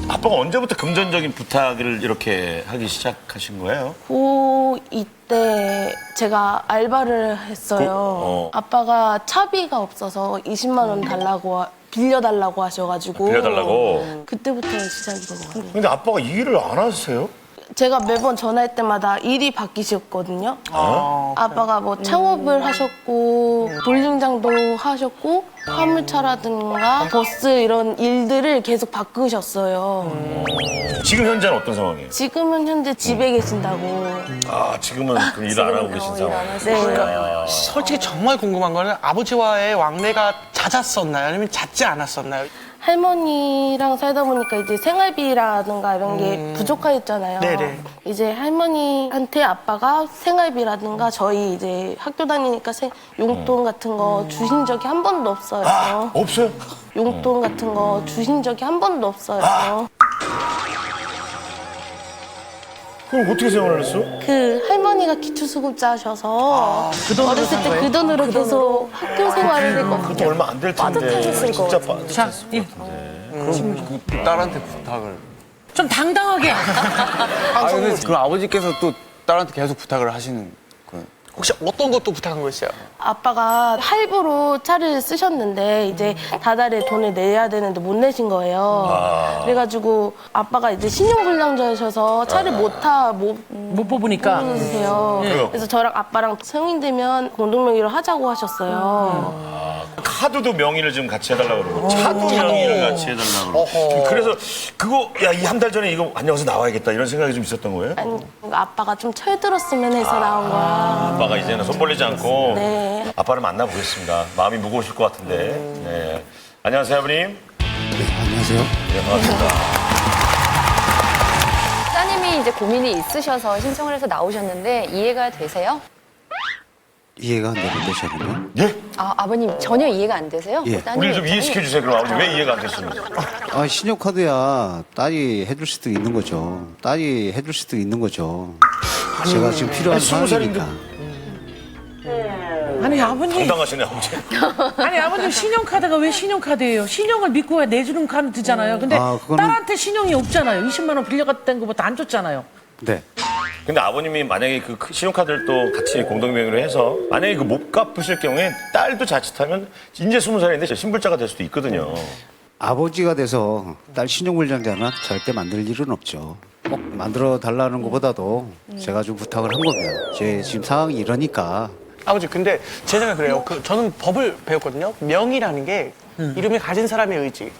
아빠가 언제부터 금전적인 부탁을 이렇게 하기 시작하신 거예요? 고2 때 제가 알바를 했어요. 아빠가 차비가 없어서 20만 원 달라고 빌려달라고 하셔가지고 빌려달라고? 그때부터 시작이 된 것 같아요. 근데 아빠가 이 일을 안 하세요? 제가 매번 전화할 때마다 일이 바뀌셨거든요. 아빠가 뭐 창업을 하셨고 볼링장도 하셨고 화물차라든가 버스 이런 일들을 계속 바꾸셨어요. 지금 현재는 어떤 상황이에요? 지금은 현재 집에 계신다고. 지금은 그 일을 안 하고 계신 상황. 네. 솔직히 정말 궁금한 거는 아버지와의 왕래가 잦았었나요? 아니면 잦지 않았었나요? 할머니랑 살다 보니까 이제 생활비라든가 이런 게 부족하였잖아요. 네네. 이제 할머니한테 아빠가 생활비라든가 저희 이제 학교 다니니까 용돈 같은 거 주신 적이 한 번도 없어요. 없어요? 용돈 같은 거 주신 적이 한 번도 없어요. 그럼 어떻게 생활을 했어? 그 할머니가 기초수급자셔서 어렸을 때 그 돈으로 계속 학교 생활을 했거든요. 그것도 얼마 안 될 텐데. 빠듯하셨을 진짜 것 빠듯했을 자, 것 예. 같은데. 그 딸한테 부탁을. 좀 당당하게. 그럼 아버지께서 또 딸한테 계속 부탁을 하시는 거예요? 혹시 어떤 것도 부탁한 거 있어요? 아빠가 할부로 차를 쓰셨는데 이제 다달에 돈을 내야 되는데 못 내신 거예요. 그래가지고 아빠가 이제 신용불량자셔서 차를 못 뽑으니까. 뽑으세요. 그래서 저랑 아빠랑 성인 되면 공동명의로 하자고 하셨어요. 카드도 명의를 지금 같이 해달라고 그러고 차도 명의를 같이 해달라고 그러고 그래서 그거 이 한 달 전에 이거 안녕하세요 나와야겠다 이런 생각이 좀 있었던 거예요? 아니, 아빠가 좀 철들었으면 해서 나온 거야. 아빠가 이제는 손 벌리지 않고 네. 아빠를 만나보겠습니다. 마음이 무거우실 것 같은데. 네. 안녕하세요, 아버님. 네, 안녕하세요. 네, 반갑습니다. 따님이 이제 고민이 있으셔서 신청을 해서 나오셨는데 이해가 되세요? 이해가 안 되셨나요? 예? 아버님 전혀 이해가 안 되세요? 예. 우리를 좀 이해시켜 주세요. 그럼 아버님 왜 이해가 안 되십니까? 신용카드야 딸이 해줄 수도 있는 거죠. 딸이 해줄 수도 있는 거죠. 제가 지금 필요한 상황이니까. 아니 아버님. 당당하시네 아버지. 아니 아버님 신용카드가 왜 신용카드예요? 신용을 믿고 내주는 카드잖아요. 근데 그거는- 딸한테 신용이 없잖아요. 20만 원 빌려갔다는 것보다 안 줬잖아요. 네. 근데 아버님이 만약에 그 신용카드를 또 같이 공동명의로 해서 만약에 그 못 갚으실 경우에 딸도 자칫하면 이제 20살인데 신불자가 될 수도 있거든요. 아버지가 돼서 딸 신용불량자는 절대 만들 일은 없죠. 꼭 만들어 달라는 것보다도 제가 좀 부탁을 한 겁니다. 제 지금 상황이 이러니까. 아버지, 근데 제 생각에 그래요. 저는 법을 배웠거든요. 명의라는 게 이름을 가진 사람의 의지.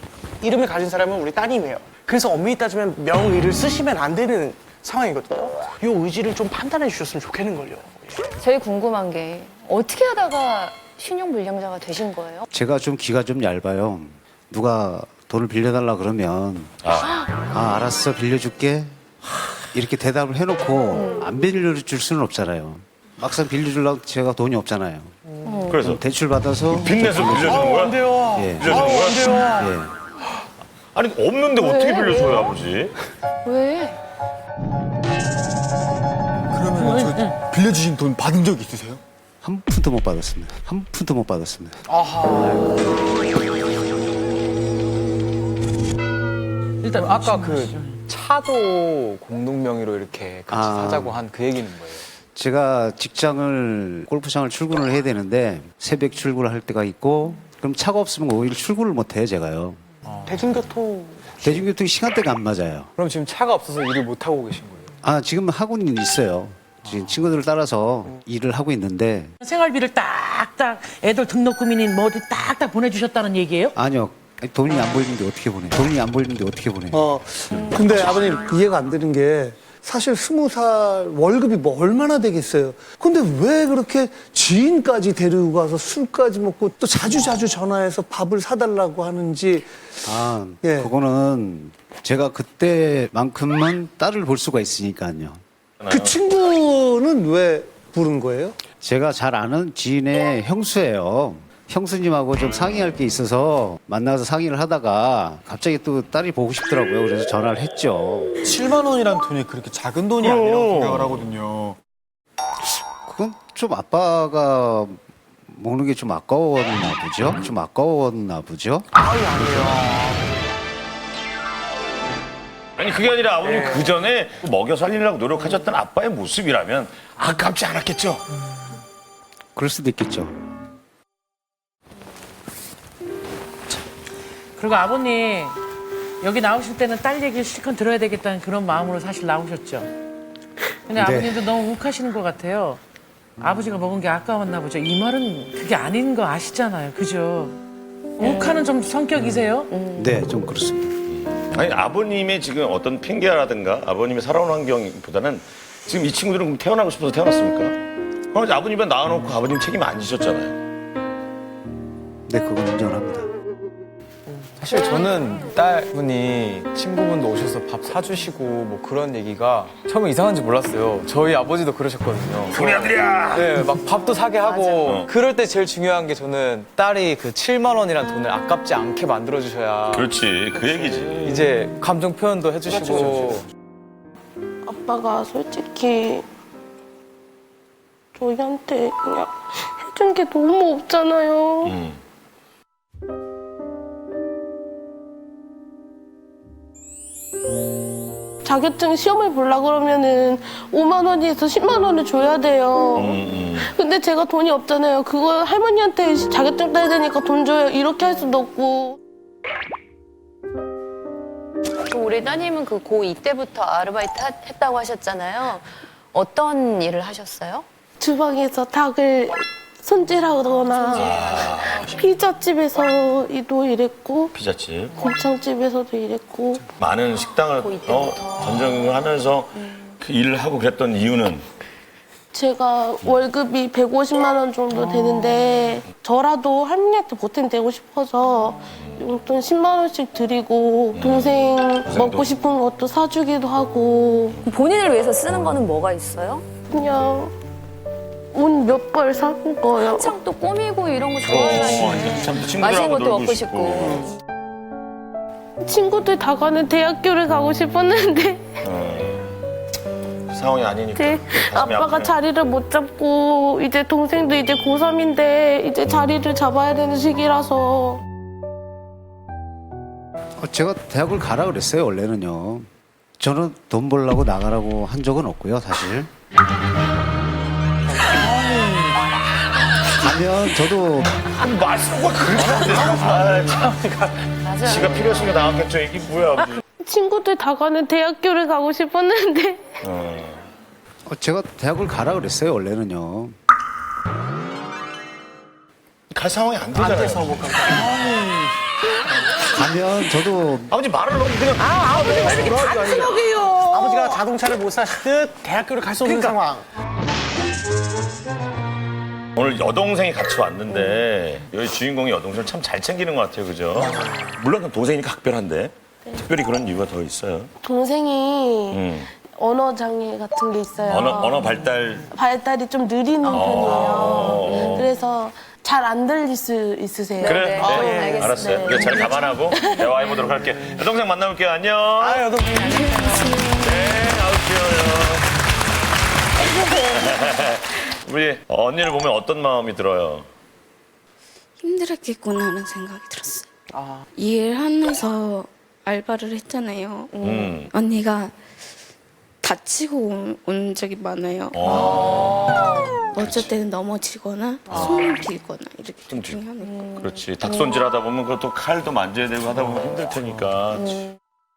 이름을 가진 사람은 우리 따님이에요. 그래서 엄밀히 따지면 명의를 쓰시면 안 되는 상황이거든요. 이 의지를 좀 판단해 주셨으면 좋겠는걸요. 저희 궁금한 게 어떻게 하다가 신용불량자가 되신 거예요? 제가 좀 기가 좀 얇아요. 누가 돈을 빌려달라 그러면 알았어 빌려줄게 이렇게 대답을 해놓고 안 빌려줄 수는 없잖아요. 막상 빌려주려고 제가 돈이 없잖아요. 그래서 대출 받아서 빚내서 빌려주는 거야? 안 돼요. 예. 빌려주는 거야? 안 돼요. 예. 아니 없는데 어떻게 빌려줘요 아버지? 왜? 그러면 저 빌려주신 돈 받은 적 있으세요? 한 푼도 못 받았습니다. 한 푼도 못 받았습니다. 일단 아까 그 차도 공동명의로 이렇게 같이 사자고 한 그 얘기는 뭐예요? 제가 직장을 골프장을 출근을 해야 되는데 새벽 출근을 할 때가 있고 그럼 차가 없으면 오히려 출근을 못 해요 제가요. 대중교통 시간대가 안 맞아요. 그럼 지금 차가 없어서 일을 못 하고 계신 거예요? 지금 하고는 있어요. 지금 친구들을 따라서 일을 하고 있는데 생활비를 딱딱 애들 등록금이니 뭐든 딱딱 보내주셨다는 얘기예요? 아니요. 돈이 안 보이는데 어떻게 보내요? 돈이 안 보이는데 어떻게 보내요? 근데 아버님 이해가 안 되는 게 사실 20살 월급이 뭐 얼마나 되겠어요. 근데 왜 그렇게 지인까지 데리고 가서 술까지 먹고 또 자주 전화해서 밥을 사달라고 하는지. 예. 그거는 제가 그때만큼은 딸을 볼 수가 있으니까요. 그 친구는 왜 부른 거예요? 제가 잘 아는 지인의 형수예요. 형수님하고 좀 상의할 게 있어서 만나서 상의를 하다가 갑자기 또 딸이 보고 싶더라고요. 그래서 전화를 했죠. 7만 원이란 돈이 그렇게 작은 돈이 아니라고 생각을 하거든요. 그건 좀 아빠가 먹는 게 좀 아까웠나 보죠? 좀 아까웠나 보죠? 아니 그게 아니라 아버님 그 전에 먹여 살리려고 노력하셨던 아빠의 모습이라면 아깝지 않았겠죠? 그럴 수도 있겠죠. 그리고 아버님 여기 나오실 때는 딸 얘기를 실컷 들어야 되겠다는 그런 마음으로 사실 나오셨죠. 근데 네. 아버님도 너무 욱하시는 것 같아요. 아버지가 먹은 게 아까웠나 보죠. 이 말은 그게 아닌 거 아시잖아요. 그죠? 욱하는 좀 성격이세요? 네, 좀 그렇습니다. 아니 아버님의 지금 어떤 핑계라든가 아버님의 살아온 환경보다는 지금 이 친구들은 그럼 태어나고 싶어서 태어났습니까? 그럼 아버님은 낳아놓고 아버님 책임 안 지셨잖아요. 네, 그건 인정합니다. 사실 저는 딸분이 친구분도 오셔서 밥 사주시고 뭐 그런 얘기가 처음에 이상한지 몰랐어요. 저희 아버지도 그러셨거든요. 우리 아들이야! 네, 막 밥도 사게 하고 그럴 때 제일 중요한 게 저는 딸이 그 7만 원이란 돈을 아깝지 않게 만들어주셔야 그렇지, 그 얘기지. 이제 감정 표현도 해주시고 아빠가 솔직히 저희한테 그냥 해준 게 너무 없잖아요. 자격증 시험을 보려고 그러면은 5만 원에서 10만 원을 줘야 돼요. 근데 제가 돈이 없잖아요. 그거 할머니한테 자격증 따야 되니까 돈 줘요. 이렇게 할 수도 없고. 우리 따님은 그 고2 때부터 아르바이트 했다고 하셨잖아요. 어떤 일을 하셨어요? 주방에서 닭을 손질하거나 피자집에서도 일했고 피자집. 곱창집에서도 일했고 많은 식당을 전쟁을 하면서 그 일을 하고 그랬던 이유는 제가 월급이 150만 원 정도 되는데 저라도 할머니한테 보탬 되고 싶어서 용돈 10만 원씩 드리고 동생 먹고 싶은 것도 사주기도 하고. 본인을 위해서 쓰는 거는 뭐가 있어요? 그냥 옷 몇 벌 사는 거예요. 한창 또 꾸미고 이런 거 좋아하시네. 맛있는 것도 먹고 싶고. 친구들 다 가는 대학교를 가고 싶었는데 상황이 아니니까. 제 아빠가 자리를 못 잡고 이제 동생도 이제 고3인데 이제 자리를 잡아야 되는 시기라서. 제가 대학을 가라 그랬어요, 원래는요. 저는 돈 벌려고 나가라고 한 적은 없고요, 사실. 가면 저도 말씀과 그렇게 안 돼요. 지가 필요했으니까 나왔겠죠. 이게 뭐야, 아버지. 친구들 다 가는 대학교를 가고 싶었는데 제가 대학을 가라 그랬어요, 원래는요. 갈 상황이 안 되잖아요. 안 돼서 못 간다. 가면 저도 아버지 말을 너무 그냥 아버지 왜 이렇게 자체적이에요? 아버지가 자동차를 못 사시듯 대학교를 갈 수 없는 상황. 오늘 여동생이 같이 왔는데 여기 주인공이 여동생을 참 잘 챙기는 것 같아요, 그죠? 물론 동생이니까 각별한데 특별히 그런 이유가 더 있어요. 동생이 언어 장애 같은 게 있어요. 언어 발달이 좀 느리는 편이에요. 그래서 잘 안 들릴 수 있으세요. 그래? 네, 알겠습니다. 알았어요. 네. 이거 잘 감안하고 대화해보도록 할게. 여동생 만나볼게요. 안녕. 아, 여동생. 네, 아우 귀여워요. 우리 언니를 보면 어떤 마음이 들어요? 힘들었겠구나 하는 생각이 들었어요. 일하면서 알바를 했잖아요. 언니가 다치고 온 적이 많아요. 어쩔 때는 넘어지거나 손을 길거나 이렇게 좀 중요하니까. 그렇지. 닭손질 하다 보면 그것도 칼도 만져야 되고 하다 보면 힘들 테니까.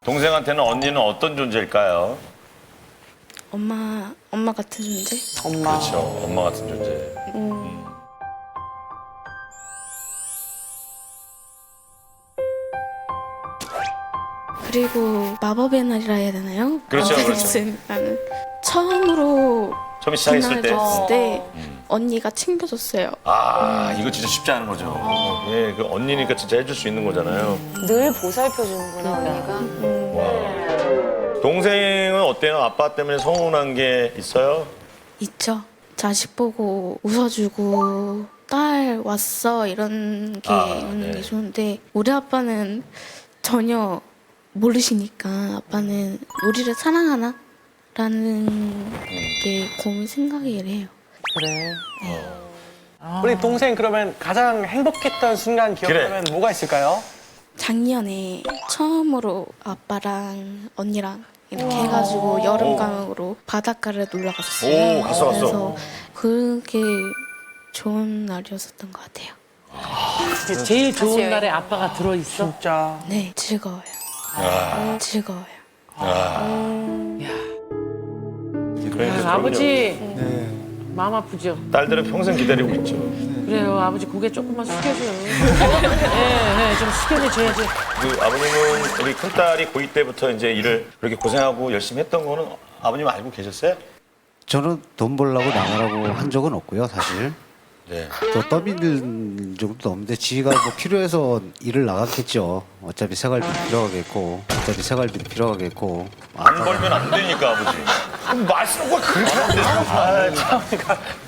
동생한테는 언니는 어떤 존재일까요? 엄마 같은 존재? 그렇죠. 엄마 같은 존재. 그리고 마법의 날이라 해야 되나요? 그렇죠, 그렇죠. 나는 처음으로 처음 시작했을 때. 줬을 때 언니가 챙겨줬어요. 아, 이거 진짜 쉽지 않은 거죠. 예, 그 언니니까 진짜 해줄 수 있는 거잖아요. 늘 보살펴주는구나, 언니가. 동생은 어때요? 아빠 때문에 서운한 게 있어요? 있죠. 자식 보고 웃어주고 딸 왔어 이런 게 있는 게 좋은데 우리 아빠는 전혀 모르시니까 아빠는 우리를 사랑하나? 라는 게 고민 생각이래요. 그래. 우리 동생 그러면 가장 행복했던 순간 기억하면 뭐가 있을까요? 작년에 처음으로 아빠랑 언니랑 이렇게 해가지고 여름방학으로 바닷가를 놀러 갔었어요. 오, 갔어. 그래서 그게 좋은 날이었었던 것 같아요. 제일 좋은 날에 아빠가 들어있어? 진짜. 네, 즐거워요. 즐거워요. 그러니까 아버지 마음 아프죠? 딸들은 평생 기다리고 있죠. 그래요. 아버지 고개 조금만 숙여줘요. 네, 좀 숙여줘야지. 그 아버님은 우리 큰딸이 고2 때부터 이제 일을 그렇게 고생하고 열심히 했던 거는 아버님 알고 계셨어요? 저는 돈 벌려고 나가라고 한 적은 없고요, 사실. 네. 또 떠밀린 적도 없는데 지가 뭐 필요해서 일을 나갔겠죠. 어차피 생활비 필요하겠고. 안 벌면 안 되니까 아버지. 말씀과 그렇게 안 돼요.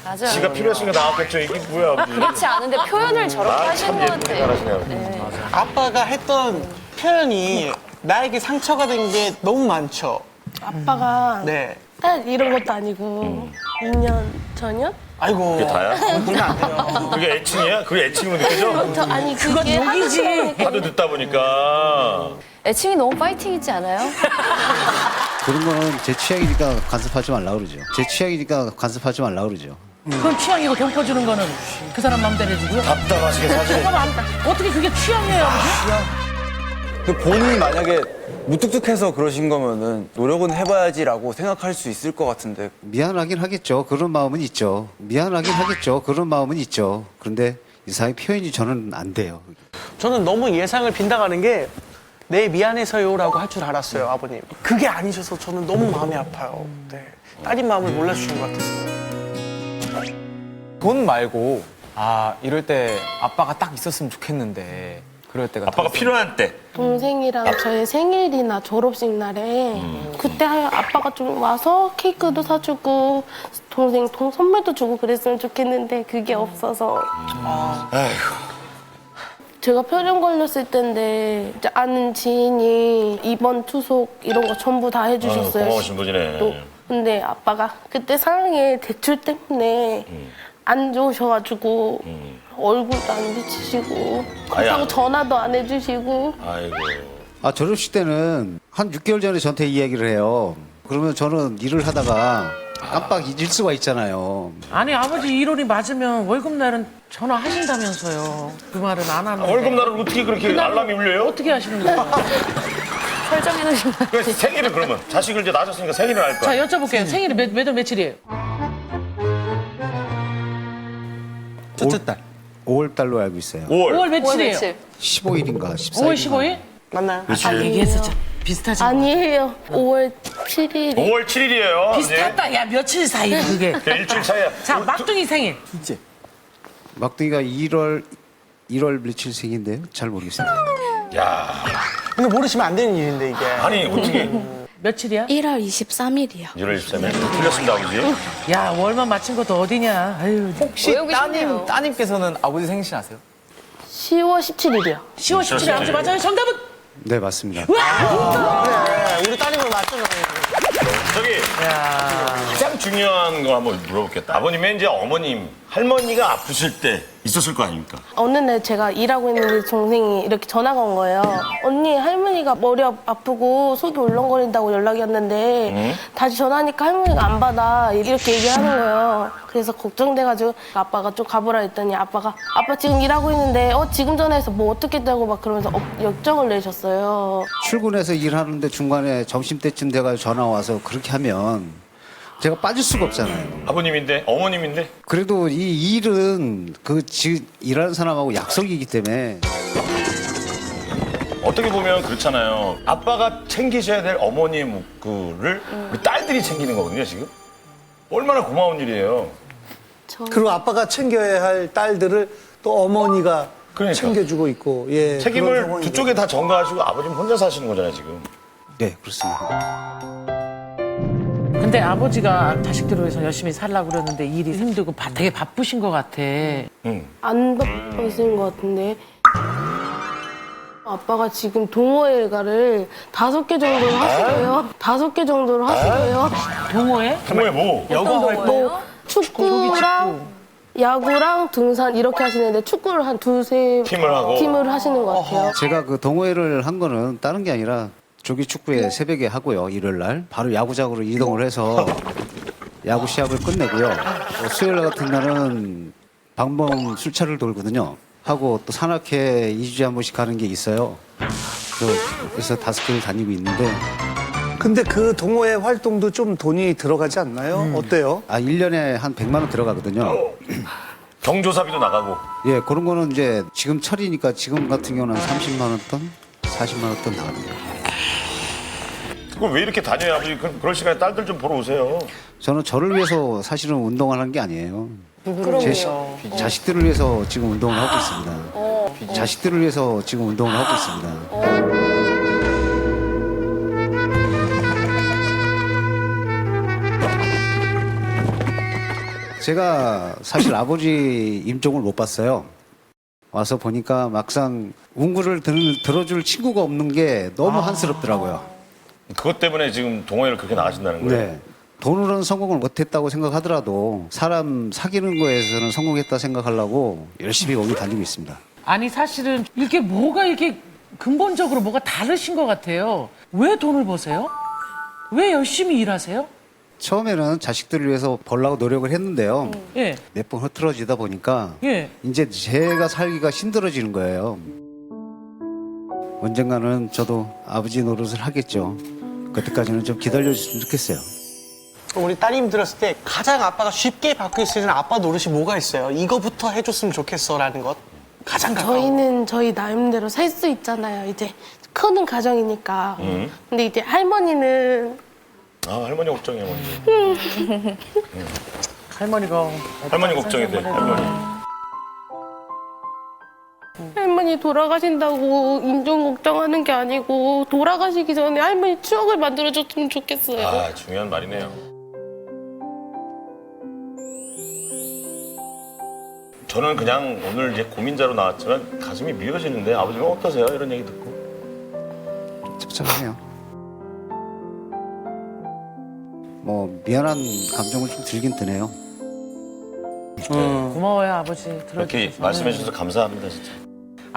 맞아요. 지가 필요했으니까 나왔겠죠. 이게 뭐야 아버지. 그렇지 않은데 표현을 저렇게 하시는 것 같아요. 잘하시네요. 아빠가 했던 표현이 나에게 상처가 된 게 너무 많죠. 아빠가 네. 딸 이런 것도 아니고 2년 전이요? 아이고. 그게 다야? 그러면 안 돼요. 그게 애칭이야? 그게 애칭으로 느껴져? 아니 그게 하도 듣다 보니까. 애칭이 너무 파이팅 있지 않아요? 그런 거는 제 취향이니까 간섭하지 말라고 그러죠. 그건 취향이고 돈 퍼주는 거는 그 사람 마음대로 해주고요. 답답하시게 사실. 어떻게 그게 취향이에요, 아버지? 그 본인이 만약에 무뚝뚝해서 그러신 거면은 노력은 해봐야지라고 생각할 수 있을 것 같은데. 미안하긴 하겠죠. 그런 마음은 있죠. 그런데 이상하게 표현이 저는 안 돼요. 저는 너무 예상을 빈당하는 게 네, 미안해서요라고 할 줄 알았어요, 아버님. 그게 아니셔서 저는 너무 마음이 아파요. 네. 딸인 마음을 몰라주신 것 같아서. 돈 말고 이럴 때 아빠가 딱 있었으면 좋겠는데 그럴 때가 아빠가 필요한 때. 동생이랑 저의 생일이나 졸업식 날에 그때 아빠가 좀 와서 케이크도 사주고 동생 선물도 주고 그랬으면 좋겠는데 그게 없어서 아이고. 제가 폐렴 걸렸을 때인데 이제 아는 지인이 입원 투속 이런 거 전부 다 해주셨어요. 고마우신 분이네. 또. 근데 아빠가 그때 상황에 대출 때문에 안 좋으셔가지고 얼굴도 안 비치시고 그렇다고 전화도 안 해주시고. 아이고. 졸업식 때는 한 6개월 전에 저한테 이 얘기를 해요. 그러면 저는 일을 하다가 깜빡 잊을 수가 있잖아요. 아니 아버지 일월이 맞으면 월급날은 전화하신다면서요. 그 말은 안 하는데. 월급날은 어떻게 그렇게 알람이 울려요? 어떻게 하시는 거예요? 설정해 놓으신 거 그 생일을 그러면 자식을 이제 낳으셨으니까 생일을 할 거야. 자 여쭤볼게요. 생일이 몇 월 며칠이에요? 첫째 달. 5월 달로 알고 있어요. 5월 며칠이에요? 15일인가 14일. 5월 15일? 맞나요? 아, 얘기했었죠. 비슷하지? 아니에요. 5월 7일. 5월 7일이에요. 비슷하다. 야 며칠 사이 그게. 일주일 차이야. 자 막둥이 생일. 막둥이가 1월 며칠 생인데요? 잘 모르겠습니다. 야. 근데 모르시면 안 되는 일인데 이게. 아니 어떻게? 며칠이야? 1월 23일이요. 1월 23일. 틀렸습니다 아버지. 야 월만 맞춘 것도 어디냐. 아유. 혹시 따님께서는 아버지 생신 아세요? 10월 17일이요. 10월 17일 아버지 맞아요? 정답은? 네, 맞습니다. 우리 따님을 맞춰서. 저기 가장 중요한 거 한번 물어보겠다. 아버님의 이제 어머님, 할머니가 아프실 때 있었을 거 아닙니까? 어느 날 제가 일하고 있는데 동생이 이렇게 전화가 온 거예요. 언니 할머니가 머리 아프고 속이 울렁거린다고 연락이 왔는데 다시 전화하니까 할머니가 안 받아 이렇게 얘기하는 거예요. 그래서 걱정돼가지고 아빠가 좀 가보라 했더니 아빠 지금 일하고 있는데 지금 전화해서 뭐 어떻게 했다고 막 그러면서 역정을 내셨어요. 출근해서 일하는데 중간에 점심때쯤 돼가지고 전화 와서 그렇게 하면 제가 빠질 수가 없잖아요. 아버님인데, 어머님인데? 그래도 이 일은 일하는 사람하고 약속이기 때문에 어떻게 보면 그렇잖아요. 아빠가 챙기셔야 될 어머니의 묵구를 우리 딸들이 챙기는 거거든요, 지금. 얼마나 고마운 일이에요. 그리고 아빠가 챙겨야 할 딸들을 또 어머니가 챙겨주고 있고. 예, 책임을 두 쪽에 다 전가하시고 아버님 혼자 사시는 거잖아요, 지금. 네, 그렇습니다. 근데 아버지가 자식들을 위해서 열심히 살라고 그러는데 일이 힘들고 되게 바쁘신 것 같아. 안 바쁘신 것 같은데. 아빠가 지금 동호회가를 5개 정도를 하시고요. 5개 정도를 하시고요. 동호회? 동호회 뭐? 야구 활동? 축구랑 야구랑 등산 이렇게 하시는데 축구를 한 2-3 팀을 하시는 것 같아요. 제가 그 동호회를 한 거는 다른 게 아니라 조기 축구에 새벽에 하고요. 일요일 날 바로 야구장으로 이동을 해서 야구 시합을 끝내고요. 또 수요일 날 같은 날은 방범 술차를 돌거든요. 하고 또 산악회 2주에 한 번씩 가는 게 있어요. 그래서 5개를 다니고 있는데. 근데 그 동호회 활동도 좀 돈이 들어가지 않나요? 어때요? 1년에 한 100만 원 들어가거든요. 경조사비도 나가고. 예, 그런 거는 이제 지금 철이니까 지금 같은 경우는 30만 원 돈, 40만 원 돈 나갑니다. 그걸 왜 이렇게 다녀요, 아버지? 그럴 시간에 딸들 좀 보러 오세요. 저는 저를 위해서 사실은 운동을 하는 게 아니에요. 그럼요. 자식들을 위해서 지금 운동을 하고 있습니다. 자식들을 위해서 지금 운동을 하고 있습니다. 제가 사실 아버지 임종을 못 봤어요. 와서 보니까 막상 운구를 들어줄 친구가 없는 게 너무 한스럽더라고요. 그것 때문에 지금 동호회를 그렇게 나가신다는 거예요? 네. 돈으로는 성공을 못했다고 생각하더라도 사람 사귀는 거에서는 성공했다 생각하려고 열심히 거기 다니고 있습니다. 아니 사실은 이게 뭐가 이렇게 근본적으로 뭐가 다르신 것 같아요. 왜 돈을 버세요? 왜 열심히 일하세요? 처음에는 자식들을 위해서 벌려고 노력을 했는데요. 예. 몇 번 흐트러지다 보니까 예. 이제 제가 살기가 힘들어지는 거예요. 언젠가는 저도 아버지 노릇을 하겠죠. 그때까지는 좀 기다려줬으면 좋겠어요. 우리 따님 들었을 때 가장 아빠가 쉽게 바뀔 수 있는 아빠 노릇이 뭐가 있어요? 이거부터 해줬으면 좋겠어라는 것. 가장 가까운. 저희는 저희 나름대로 살 수 있잖아요. 이제 크는 가정이니까. 근데 이제 할머니는 할머니 걱정이야, 먼저. 할머니가. 할머니 걱정이 돼, 할머니. 할머니 돌아가신다고 임종 걱정하는 게 아니고 돌아가시기 전에 할머니 추억을 만들어줬으면 좋겠어요. 중요한 말이네요. 저는 그냥 오늘 이제 고민자로 나왔지만 가슴이 미어지는데 아버지는 어떠세요? 이런 얘기 듣고. 찝찝하네요. 뭐 미안한 감정을 좀 들긴 드네요. 고마워요 아버지. 이렇게 말씀해 주셔서 감사합니다, 진짜.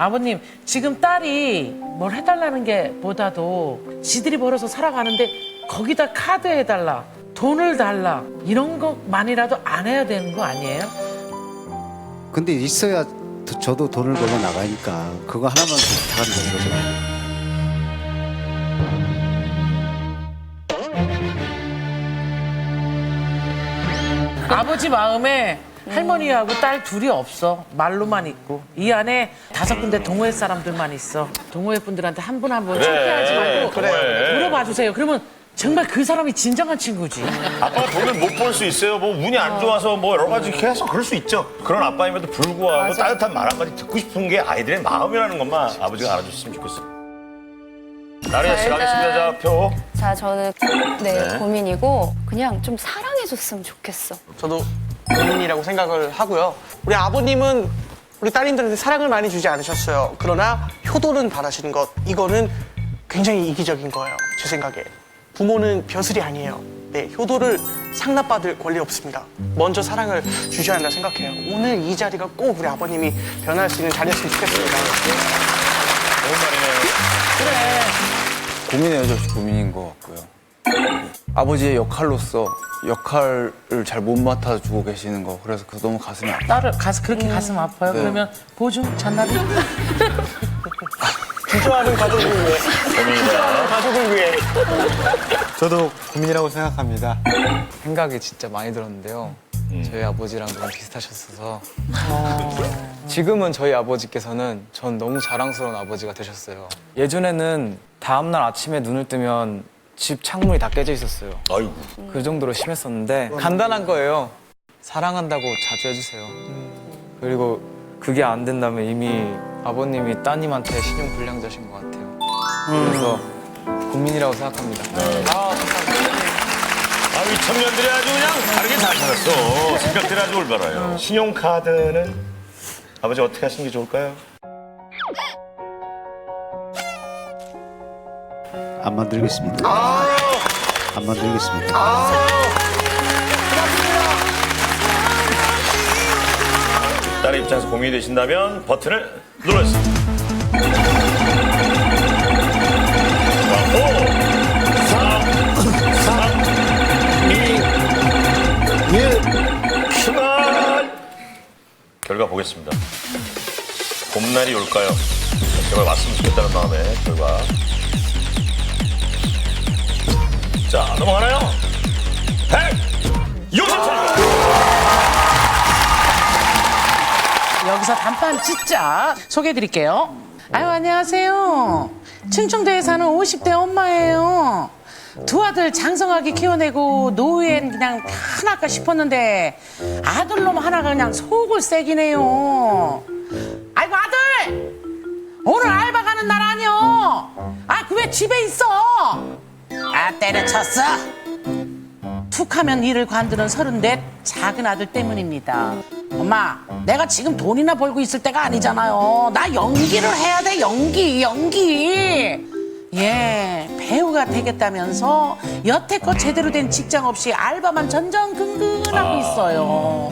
아버님, 지금 딸이 뭘 해달라는 게 보다도 지들이 벌어서 살아가는데 거기다 카드 해달라, 돈을 달라, 이런 것만이라도 안 해야 되는 거 아니에요? 근데 있어야 저도 돈을 벌어 나가니까 그거 하나만 부탁하는 거죠. 아버지 마음에 할머니하고 딸 둘이 없어. 말로만 있고. 이 안에 5군데 동호회 사람들만 있어. 동호회 분들한테 한 분 한 분 창피하지 말고 물어봐 주세요. 그러면 정말 그 사람이 진정한 친구지. 아빠가 돈을 못 벌 수 있어요. 뭐 운이 안 좋아서 뭐 여러 가지 계속 그럴 수 있죠. 그런 아빠임에도 불구하고 따뜻한 말 한마디 듣고 싶은 게 아이들의 마음이라는 것만 아버지가 알아줬으면 좋겠어. 나리아 씨 가겠습니다. 자, 표. 자, 저는 고민이고 그냥 좀 사랑해줬으면 좋겠어. 저도 고민이라고 생각을 하고요. 우리 아버님은 우리 따님들한테 사랑을 많이 주지 않으셨어요. 그러나 효도는 바라시는 것, 이거는 굉장히 이기적인 거예요. 제 생각에. 부모는 벼슬이 아니에요. 네, 효도를 상납받을 권리 없습니다. 먼저 사랑을 주셔야 한다 생각해요. 오늘 이 자리가 꼭 우리 아버님이 변할 수 있는 자리였으면 좋겠습니다. 좋은 말이네요. 고민의 여지 없이 고민인 것 같고요. 아버지의 역할로서 역할을 잘 못 맡아주고 계시는 거, 그래서 그거 너무 가슴이 아파요. 딸을 그렇게 가슴 아파요? 네. 그러면 보증 잔나비? 주저하는 가족을 위해. 주저하는 가족을 위해. 저도 고민이라고 생각합니다. 생각이 진짜 많이 들었는데요. 저희 아버지랑 너무 비슷하셨어서 지금은 저희 아버지께서는 전 너무 자랑스러운 아버지가 되셨어요. 예전에는 다음날 아침에 눈을 뜨면 집 창문이 다 깨져 있었어요. 아이고. 그 정도로 심했었는데 간단한 거예요. 사랑한다고 자주 해주세요. 그리고 그게 안 된다면 이미 아버님이 따님한테 신용불량자신 것 같아요. 그래서 고민이라고 생각합니다. 이 청년들이 아주 그냥 다르게 잘 살았어. 생각들이 아주 올바라요. 신용카드는 아버지 어떻게 하시는 게 좋을까요? 안 만들겠습니다. 안 만들겠습니다. 딸의 입장에서 고민이 되신다면 버튼을 눌러주세요. 5, 4, 3, 2, 1. 그만! 결과 보겠습니다. 봄날이 올까요? 제발 왔으면 좋겠다는 마음의 결과. 자, 넘어가나요? 160점! 여기서 단판 진짜 소개해드릴게요. 아유, 안녕하세요. 충청도에 사는 50대 엄마예요. 두 아들 장성하게 키워내고 노후엔 그냥 편할까 싶었는데 아들놈 하나가 그냥 속을 새기네요. 아이고, 아들! 오늘 알바 가는 날 아니여. 아, 그 왜 집에 있어? 아, 때려쳤어. 툭하면 일을 관두는 34 작은 아들 때문입니다. 엄마, 내가 지금 돈이나 벌고 있을 때가 아니잖아요. 나 연기를 해야 돼, 연기. 예, 배우가 되겠다면서 여태껏 제대로 된 직장 없이 알바만 전전긍긍하고 있어요.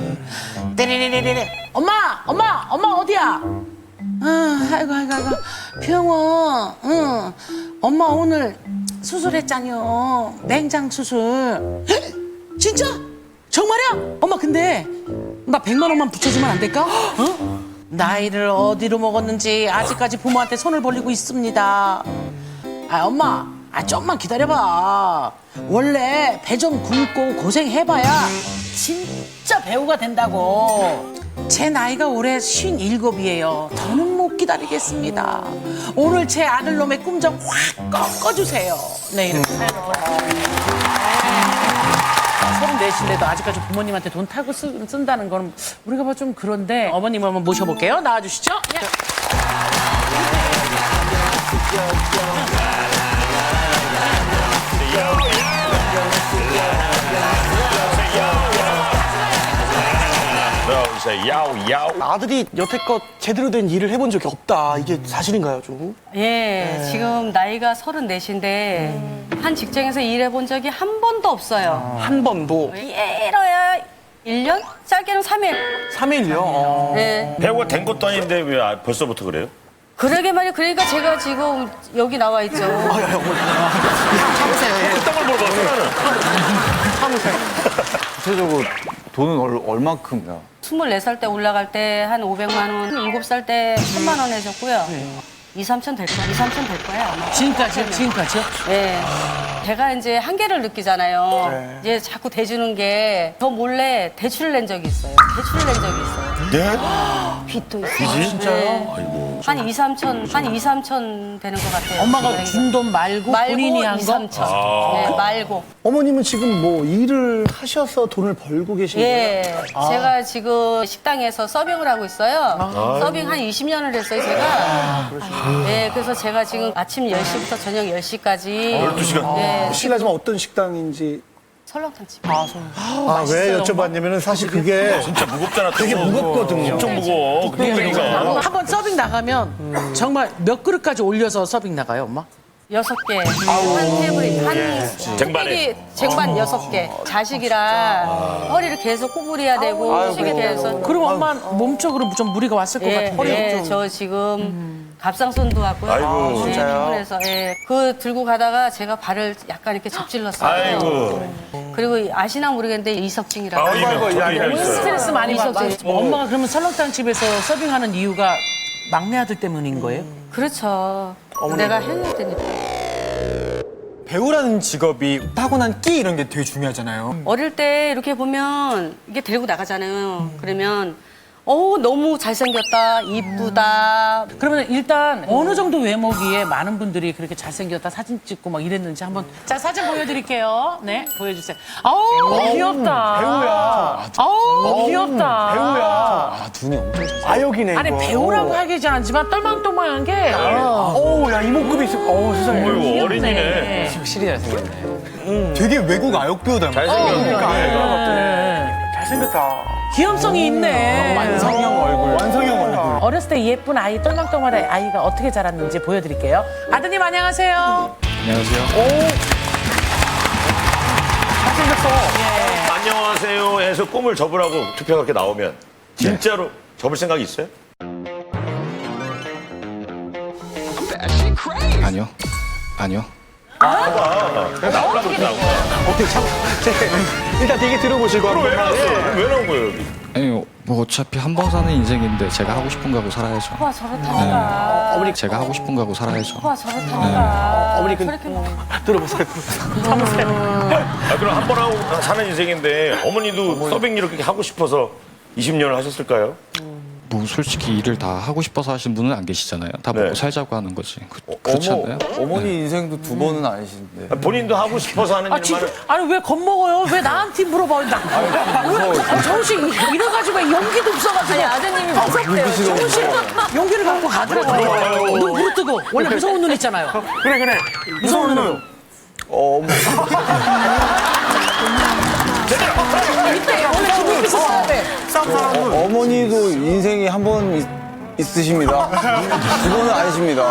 떼리리리리. 엄마 어디야? 아이고, 병원. 응. 엄마 오늘 수술했잖여. 맹장 수술. 진짜? 정말이야? 엄마, 근데 나 100만 원만 붙여주면 안 될까? 어? 나이를 어디로 먹었는지 아직까지 부모한테 손을 벌리고 있습니다. 아, 엄마, 좀만 기다려봐. 원래 배 좀 굶고 고생해봐야 진짜 배우가 된다고. 제 나이가 올해 57이에요. 더는 못 기다리겠습니다. 오늘 제 아들놈의 꿈 좀 확 꺾어주세요. 네, 이렇게 사연을 보내요. 34인데도 아직까지 부모님한테 돈 타고 쓴다는 건 우리가 봐 좀 그런데 어머님 한번 모셔볼게요. 나와주시죠. 예. 야우. 아들이 여태껏 제대로 된 일을 해본 적이 없다. 이게 사실인가요, 좀? 예, 지금 나이가 34인데 한 직장에서 일해본 적이 한 번도 없어요. 한 번도? 길어야 1년? 짧게는 3일. 3일요? 네. 배우가 된 것도 아닌데 왜 벌써부터 그래요? 그러게 말이에요. 그러니까 제가 지금 여기 나와 있죠. 참으세요. 그딴 걸 물어봐, 소라는. 참으세요. 구체적으로 돈은 얼마큼이나? 24살 때 올라갈 때 한 500만 원, 7살 때 1000만 원 해줬고요. 2, 3천 될 거예요. 2, 3천 될 거예요. 아마. 지금까지요? 지금까지요? 네. 제가 이제 한계를 느끼잖아요. 네. 이제 자꾸 대주는 게 저 몰래 대출을 낸 적이 있어요. 대출을 낸 적이 있어요. 네? 빚도 있어요. 빚이? 진짜요? 아이고. 한 2, 3천 되는 것 같아요. 엄마가 준 돈 말고 본인이 한 2, 거? 3천. 네, 말고. 어머님은 지금 뭐 일을 하셔서 돈을 벌고 계신 예, 거예요? 아. 제가 지금 식당에서 서빙을 하고 있어요. 아. 서빙 한 20년을 했어요, 제가. 네, 그래서 제가 지금 아침 10시부터 저녁 10시까지. 12시간? 네, 실례지만 어떤 식당인지. 설렁탕집. 아, 왜 여쭤봤냐면 사실 그게 진짜 무겁잖아. 되게 무겁거든요. 엄청 무거워. 그러니까. 한번 서빙 나가면 정말 몇 그릇까지 올려서 서빙 나가요, 엄마? 6개. 한 테이블에, 한 쟁반에. 쟁반 6개. 자식이라 허리를 계속 구부려야 되고, 쉬게 돼서. 그럼 엄마 몸쪽으로 좀 무리가 왔을 것 같은데. 예, 저 지금 갑상선도 왔고요. 아이고. 진짜요? 피곤해서. 예. 그 들고 가다가 제가 발을 약간 이렇게 접질렀어요. 아이고. 그리고 아시나 모르겠는데 이석증이라고. 아이고, 이거 스트레스 많이 받아. 이석증. 엄마가 그러면 설렁탕 집에서 서빙하는 이유가 막내 아들 때문인 거예요? 그렇죠. 내가 해낼 테니까. 배우라는 직업이 타고난 끼 이런 게 되게 중요하잖아요. 어릴 때 이렇게 보면 이게 데리고 나가잖아요. 그러면 너무 잘생겼다, 이쁘다. 그러면 일단 어느 정도 외모기에 많은 분들이 그렇게 잘생겼다 사진 찍고 막 이랬는지 한번 자 사진 보여드릴게요. 네 보여주세요. 아우 귀엽다. 배우야. 아우 귀엽다. 배우야. 아, 눈이 엄청 잘. 아역이네. 아니 이거. 배우라고 하기지 않지만 똘망똘망한 게 어우, 야, 이목구비 있어. 세상에. 어이구, 어린이네. 확실히 잘생겼네. 되게 외국 아역 배우 닮았어. 네. 잘생겼다. 귀염성이 있네. 완성형 얼굴. 완성형 얼굴. 어렸을 때 예쁜 아이 똘망똘망한 아이가 어떻게 자랐는지 보여드릴게요. 아드님 안녕하세요. 안녕하세요. 안녕하세요 해서 꿈을 접으라고 투표가 그렇게 나오면 진짜로 접을 생각이 있어요? 아니요. 아니요. 그냥 나오려고 그렇게 나온 거야. 어떻게 참. 일단 되게 들어보시고. 그럼 왜 나왔어? 왜 나온 거예요, 여기? 아니, 뭐 어차피 한 번 사는 인생인데 제가 하고 싶은 거 하고 살아야죠. 와, 저렇다니까. 어머니 제가 하고 싶은 거 하고 살아야죠. 와, 저렇다니까. 어머니 저렇게 막. 들어보세요. 그럼 한 번 하고 사는 인생인데 어머니도 서빙 이렇게 하고 싶어서 20년을 하셨을까요? 뭐 솔직히 일을 다 하고 싶어서 하시는 분은 안 계시잖아요. 다 네. 먹고 살자고 하는 거지. 그렇지 않나요? 어머니 인생도 두 번은 아니신데. 본인도 하고 싶어서 하는 일만 아니 왜 겁먹어요? 왜 나한테 물어봐요? 정우씨 이래가지고 연기도 없어가지고. 아니, 아드님이 무섭대요. 정우씨 용기를 갖고 가더라고요. 눈 부릅뜨고 원래 무서운 눈 있잖아요. 그래. 무서운 눈. 이때 원래 기분 있었어야 돼. 어머니도 인생이 한 번 있으십니다. 두 번은 아니십니다.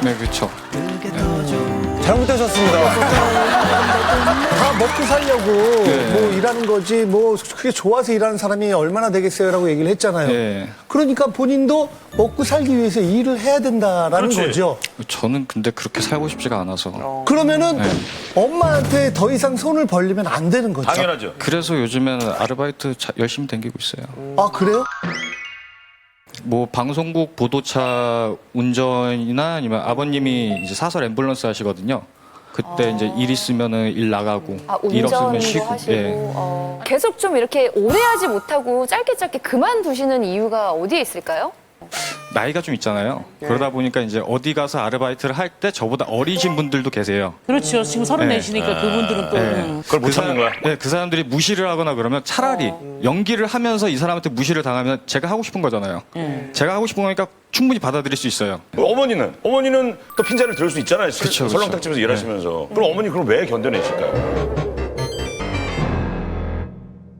네, 그렇죠. 잘못되셨습니다. 다 먹고 살려고 뭐 일하는 거지 뭐 그게 좋아서 일하는 사람이 얼마나 되겠어요라고 얘기를 했잖아요. 네. 그러니까 본인도 먹고 살기 위해서 일을 해야 된다라는 그렇지. 거죠. 저는 근데 그렇게 살고 싶지가 않아서. 그러면은 네. 엄마한테 더 이상 손을 벌리면 안 되는 거죠. 당연하죠. 그래서 요즘에는 아르바이트 열심히 다니고 있어요. 아 그래요? 뭐 방송국 보도차 운전이나 아니면 아버님이 이제 사설 앰뷸런스 하시거든요. 그때 이제 일 있으면은 일 나가고 일 없으면 운전도 쉬고. 하시고 예. 계속 좀 이렇게 오래 하지 못하고 짧게 그만두시는 이유가 어디에 있을까요? 나이가 좀 있잖아요. 그러다 보니까 이제 어디 가서 아르바이트를 할 때 저보다 어리신 분들도 계세요. 그렇죠. 지금 34시니까 그분들은 또. 그걸 못 참는 거야? 네, 그 사람들이 무시를 하거나 그러면 차라리 연기를 하면서 이 사람한테 무시를 당하면 제가 하고 싶은 거잖아요. 제가 하고 싶은 거니까 충분히 받아들일 수 있어요. 어머니는 또 핀잔을 들을 수 있잖아요. 그쵸. 설렁탕집에서 일하시면서. 그럼 어머니 그걸 왜 견뎌내실까요?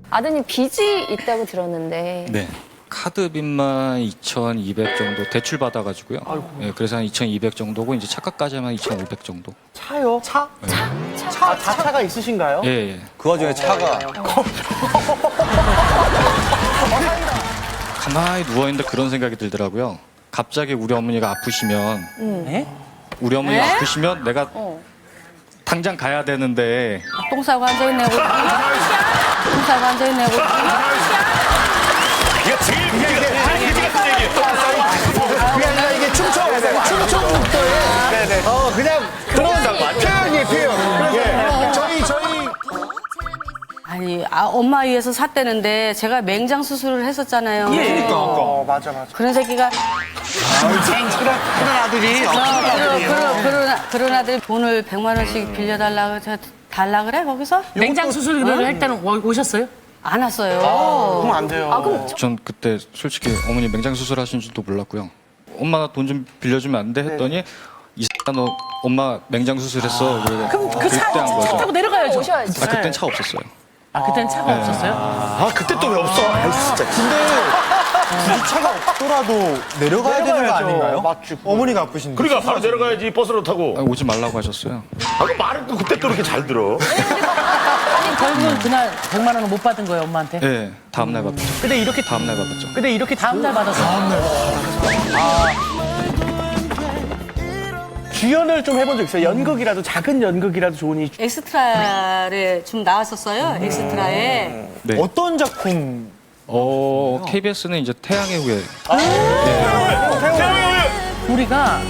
아드님 빚이 있다고 들었는데 네. 카드빚만 2,200 정도 대출 받아가지고요. 네, 그래서 한 2,200 정도고 이제 차값까지 하면 2,500 정도. 차요? 차? 차가 있으신가요? 예, 예. 그 와중에 차가. 가만히 누워있는데 그런 생각이 들더라고요. 갑자기 우리 어머니가 아프시면 네? 우리 어머니가 네? 아프시면 내가 당장 가야 되는데 똥 싸고 앉아있네. 똥 싸고 앉아있네. 이게 제일 그지 같은 얘기예요. 그게 아니라 이게 충청북도에 그냥 그런 표현이에요, 표현. 예. 저희 아니, 엄마 위해서 샀대는데 제가 맹장 수술을 했었잖아요. 맞아. 그런 새끼가 그런 아들이 그런 아들이 돈을 100만 원씩 빌려달라고 달라 그래 거기서? 맹장 수술을 할 때는 오셨어요? 안 왔어요. 그럼 안 돼요. 전 그때 솔직히 어머니 맹장 수술하신 줄도 몰랐고요. 엄마 돈 좀 빌려주면 안 돼 했더니 이 너 엄마 맹장 수술했어. 그럼 그 그때 한 차 거죠. 타고 내려가야죠. 아 그땐 차 없었어요. 아, 그때는 차가 없었어요? 아 그때 또 왜 없어? 진짜. 굳이 차가 없더라도 내려가야 되는 거 아닌가요? 맞지. 어머니가 아프신데. 그러니까 바로 내려가야지 버스로 타고. 아, 오지 말라고 하셨어요. 아, 그 말을 또 그때 또 이렇게 잘 들어. 아니, 결국은 그날 100만 원을 못 받은 거예요, 엄마한테? 네, 다음날 받았죠. 근데 이렇게 다음날 받았죠. 근데 이렇게 다음날 받았어요. 주연을 좀 해본 적 있어요. 연극이라도 작은 연극이라도 좋으니. 엑스트라에 좀 나왔었어요. 엑스트라에. 네. 어떤 작품? KBS는 이제 태양의 후예. 우리가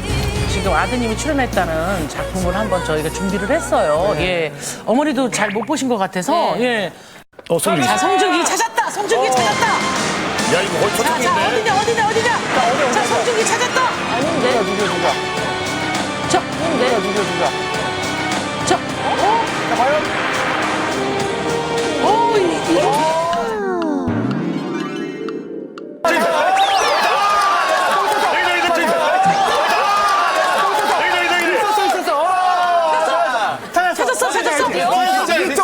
지금 아드님이 출연했다는 작품을 한번 저희가 준비를 했어요. 예. 어머니도 잘 못 보신 것 같아서. 예. 성준이. 자, 성준이 찾았다! 성준이 찾았다! 야 이거 거의 자, 초창기인데. 어디냐! 자, 성준이 찾았다! 아닌데? 누가? 저, 누가? 저, 자, 과연? 찾았어!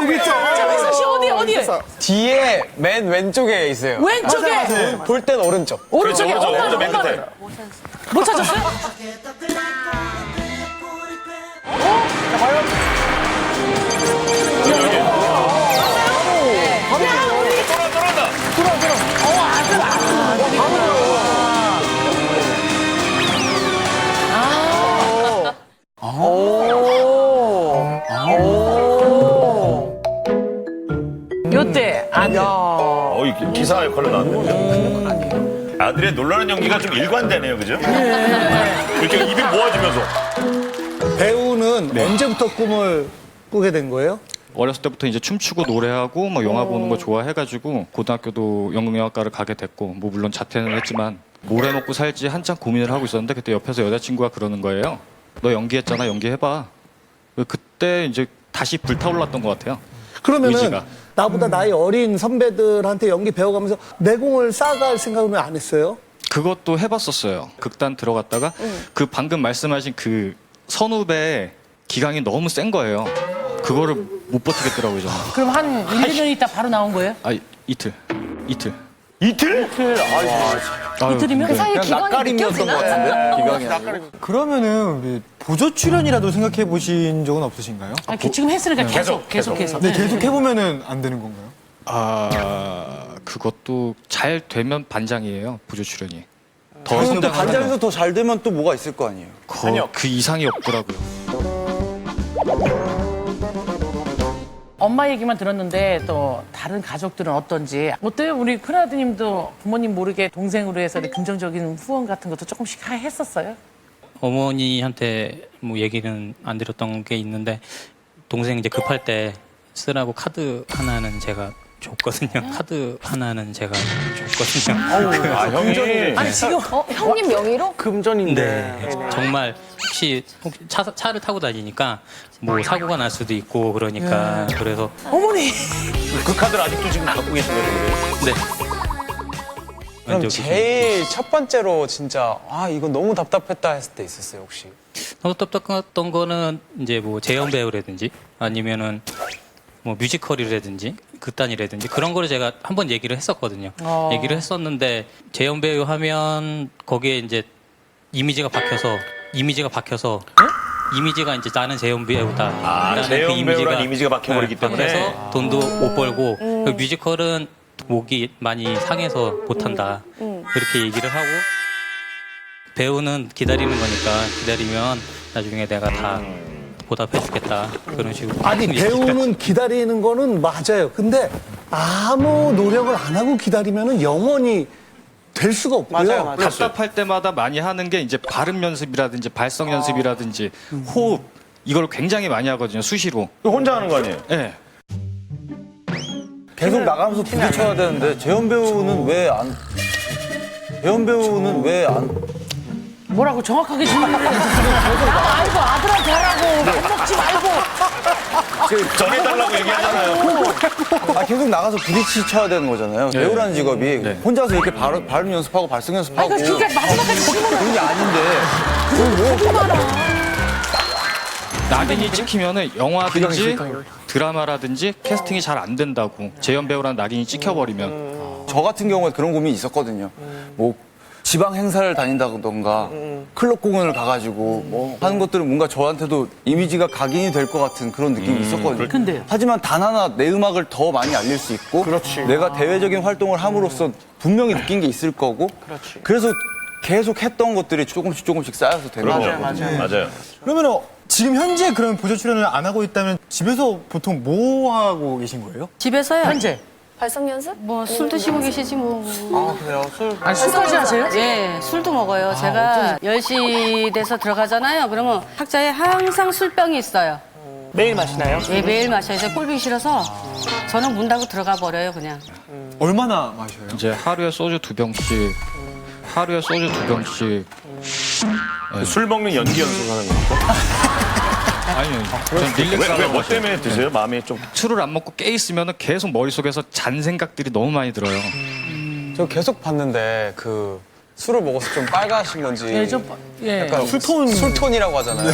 위쪽! 자, 혜성 씨 어디에? 뒤에 맨 왼쪽에 있어요. 왼쪽에! 볼 땐 오른쪽. 오른쪽에 오른쪽 맨 끝에. 못 찾았어요? 자, 과연? 요때 아들. 이 기사 역할로 나왔는데. 아들의 놀라는 연기가 좀 일관되네요, 그죠? 이렇게 입이 모아지면서. 배우는 언제부터 꿈을 꾸게 된 거예요? 어렸을 때부터 이제 춤추고 노래하고 뭐 영화 보는 거 좋아해가지고 고등학교도 연극영화과를 가게 됐고 뭐 물론 자퇴는 했지만 뭘 해먹고 살지 한참 고민을 하고 있었는데 그때 옆에서 여자친구가 그러는 거예요. 너 연기했잖아, 연기해봐. 그때 이제 다시 불타올랐던 것 같아요. 그러면은 의지가. 나보다 나이 어린 선배들한테 연기 배워가면서 내공을 쌓아갈 생각은 안 했어요? 그것도 해봤었어요. 극단 들어갔다가 그 방금 말씀하신 그 선후배 기강이 너무 센 거예요. 그거를 못 버티겠더라고요, 저는. 그럼 한 1, 2년 있다 바로 나온 거예요? 아, 이틀. 이틀? 이틀이면? 그 사이에 기간이 느껴지나? 그러면 우리 보조 출연이라도 생각해 보신 적은 없으신가요? 지금 했으니까 계속. 네, 계속 해보면은 안 되는 건가요? 그것도 잘 되면 반장이에요, 보조 출연이. 근데 반장에서 더 잘 되면 또 뭐가 있을 거 아니에요? 그 이상이 없더라고요. 엄마 얘기만 들었는데 또 다른 가족들은 어떤지 어때요? 우리 큰아드님도 부모님 모르게 동생으로 해서 긍정적인 후원 같은 것도 조금씩 했었어요? 어머니한테 뭐 얘기는 안 드렸던 게 있는데 동생 이제 급할 때 쓰라고 카드 하나는 제가 줬거든요. 카드 하나는 제가 줬거든요. 형이. 아니 지금 형님 명의로? 금전인데. 네, 정말 혹시 차를 타고 다니니까 뭐 사고가 날 수도 있고 그러니까 그래서 어머니 그 카드를 아직도 지금 갖고 계신 거예요? 네. 그럼 제일 첫 번째로 진짜 이거 너무 답답했다 했을 때 있었어요, 혹시? 너무 답답했던 거는 이제 뭐 재연 배우라든지 아니면은 뭐 뮤지컬이라든지 극단이라든지 그런 거를 제가 한번 얘기를 했었거든요. 얘기를 했었는데 재연 배우 하면 거기에 이제 이미지가 박혀서 이미지가 이제 나는 재연 배우다. 재연 배우라는 이미지가 박혀버리기 때문에. 그래서 돈도 못 벌고 그 뮤지컬은 목이 많이 상해서 못한다. 그렇게 얘기를 하고 배우는 기다리는 거니까 기다리면 나중에 내가 다 보답해주겠다 그런 식으로. 아니 배우는 기다리는 거는 맞아요. 근데 아무 노력을 안 하고 기다리면은 영원히 될 수가 없고요. 답답할 때마다 많이 하는 게 이제 발음 연습이라든지 발성 연습이라든지 호흡 이걸 굉장히 많이 하거든요. 수시로. 혼자 하는 거 아니에요? 네. 계속 나가면서 부딪혀야 되는데 재현 배우는 왜 안? 재현 배우는 왜 안? 뭐라고 정확하게 질문을 해주세요. 나 말고 아들한테 하라고 겁먹지 말고. 전해달라고 얘기하잖아요. 아 계속 나가서 부딪혀야 되는 거잖아요. 네. 배우라는 직업이 혼자서 이렇게 발음 연습하고 발성 연습하고. 아니, 그러니까 마지막까지 질문을 그런 게 아닌데. 그게 많아. 낙인이 찍히면은 영화든지 드라마라든지 캐스팅이 잘 안 된다고. 재현 배우라는 낙인이 찍혀버리면. 저 같은 경우에 그런 고민이 있었거든요. 뭐 지방 행사를 다닌다던가 클럽 공연을 가가지고 뭐 하는 것들은 뭔가 저한테도 이미지가 각인이 될 것 같은 그런 느낌이 있었거든요. 근데요? 하지만 단 하나 내 음악을 더 많이 알릴 수 있고 내가 대외적인 활동을 함으로써 분명히 느낀 게 있을 거고 그래서 계속 했던 것들이 조금씩 쌓여서 되는 거예요. 맞아요. 그러면 지금 현재 그런 보조 출연을 안 하고 있다면 집에서 보통 뭐 하고 계신 거예요? 집에서요? 현재. 발성 연습? 뭐 술 드시고 계시지 뭐. 아 그래요? 술? 아니 술까지 하세요? 예, 술도 먹어요. 제가 10시 돼서 들어가잖아요. 그러면 각자에 항상 술병이 있어요. 매일 마시나요? 예, 매일 마셔요. 이제 꼴보기 싫어서 저는 문 닫고 들어가 버려요, 그냥. 얼마나 마셔요? 이제 하루에 소주 2병씩. 하루에 소주 2병씩. 술 먹는 연기 연습하는 겁니까? 아니요. 전 뭐 때문에 드세요? 마음이 좀. 술을 안 먹고 깨 있으면 계속 머릿속에서 잔 생각들이 너무 많이 들어요. 저 계속 봤는데 그 술을 먹어서 좀 빨가신 건지 예. 약간 술톤이라고 하잖아요.